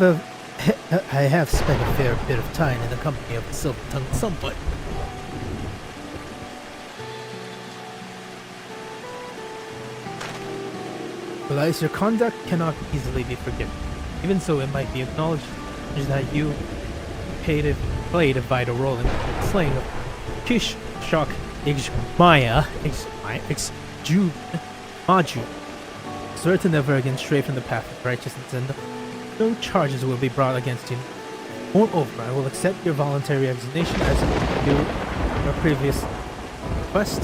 spent a fair bit of time in the company of the Silver-Tongued somewhat. Elias, your conduct cannot easily be forgiven. Even so, it might be acknowledged that you played a vital role in the slaying of Tsohg Maju. Swear to never again stray from the path of righteousness, and no charges will be brought against you. Moreover, I will accept your voluntary resignation as your previous request.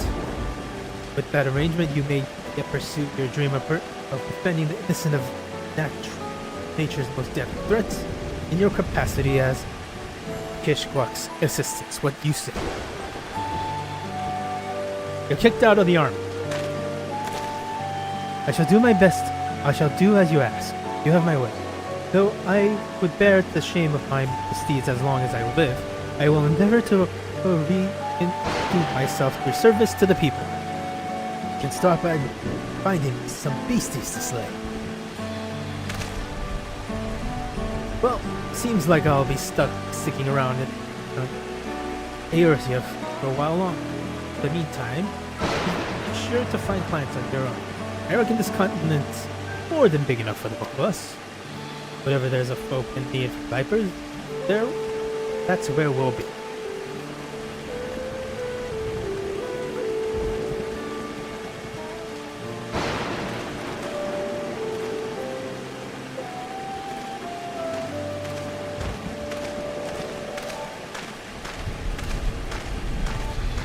With that arrangement, you may yet pursue your dream of defending the innocent of nature's most deadly threats in your capacity as Keshquak's assistant. What do you say? You're kicked out of the army. I shall do my best. I shall do as you ask. You have my word. Though I would bear the shame of my misdeeds as long as I live, I will endeavor to reinstitute myself through service to the people. You can start by finding some beasties to slay. Well, seems like I'll be sticking around in Aerosia for a while longer. In the meantime, be sure to find clients on your own. I reckon this continent's more than big enough for the both of us. Whatever there's a folk in need for vipers, that's where we'll be.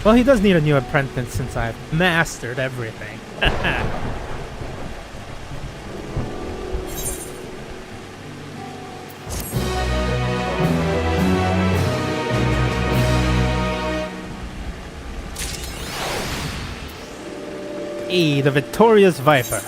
Well, he does need a new apprentice since I've mastered everything. The victorious Viper.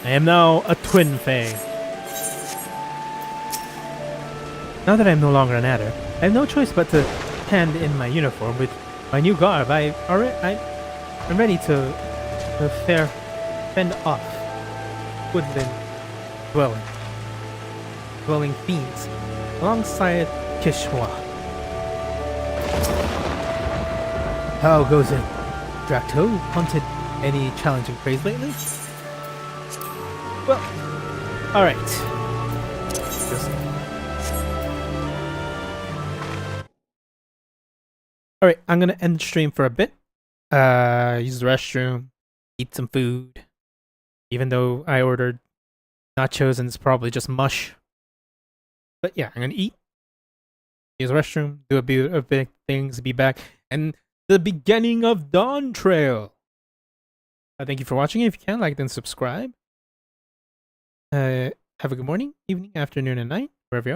I am now a twin Fang. Now that I'm no longer an adder, I have no choice but to hand in my uniform with my new garb. I'm ready to fend off woodland dwelling fiends alongside Kishwa. How goes it, Drac'to? Hunted any challenging praise lately? Well, alright. Alright, I'm gonna end the stream for a bit. Use the restroom, eat some food. Even though I ordered nachos and it's probably just mush. But yeah, I'm gonna eat, use the restroom, do a bit of big things, be back, and the beginning of Dawntrail. Thank you for watching. If you can, like and subscribe. Have a good morning, evening, afternoon, and night, wherever you are.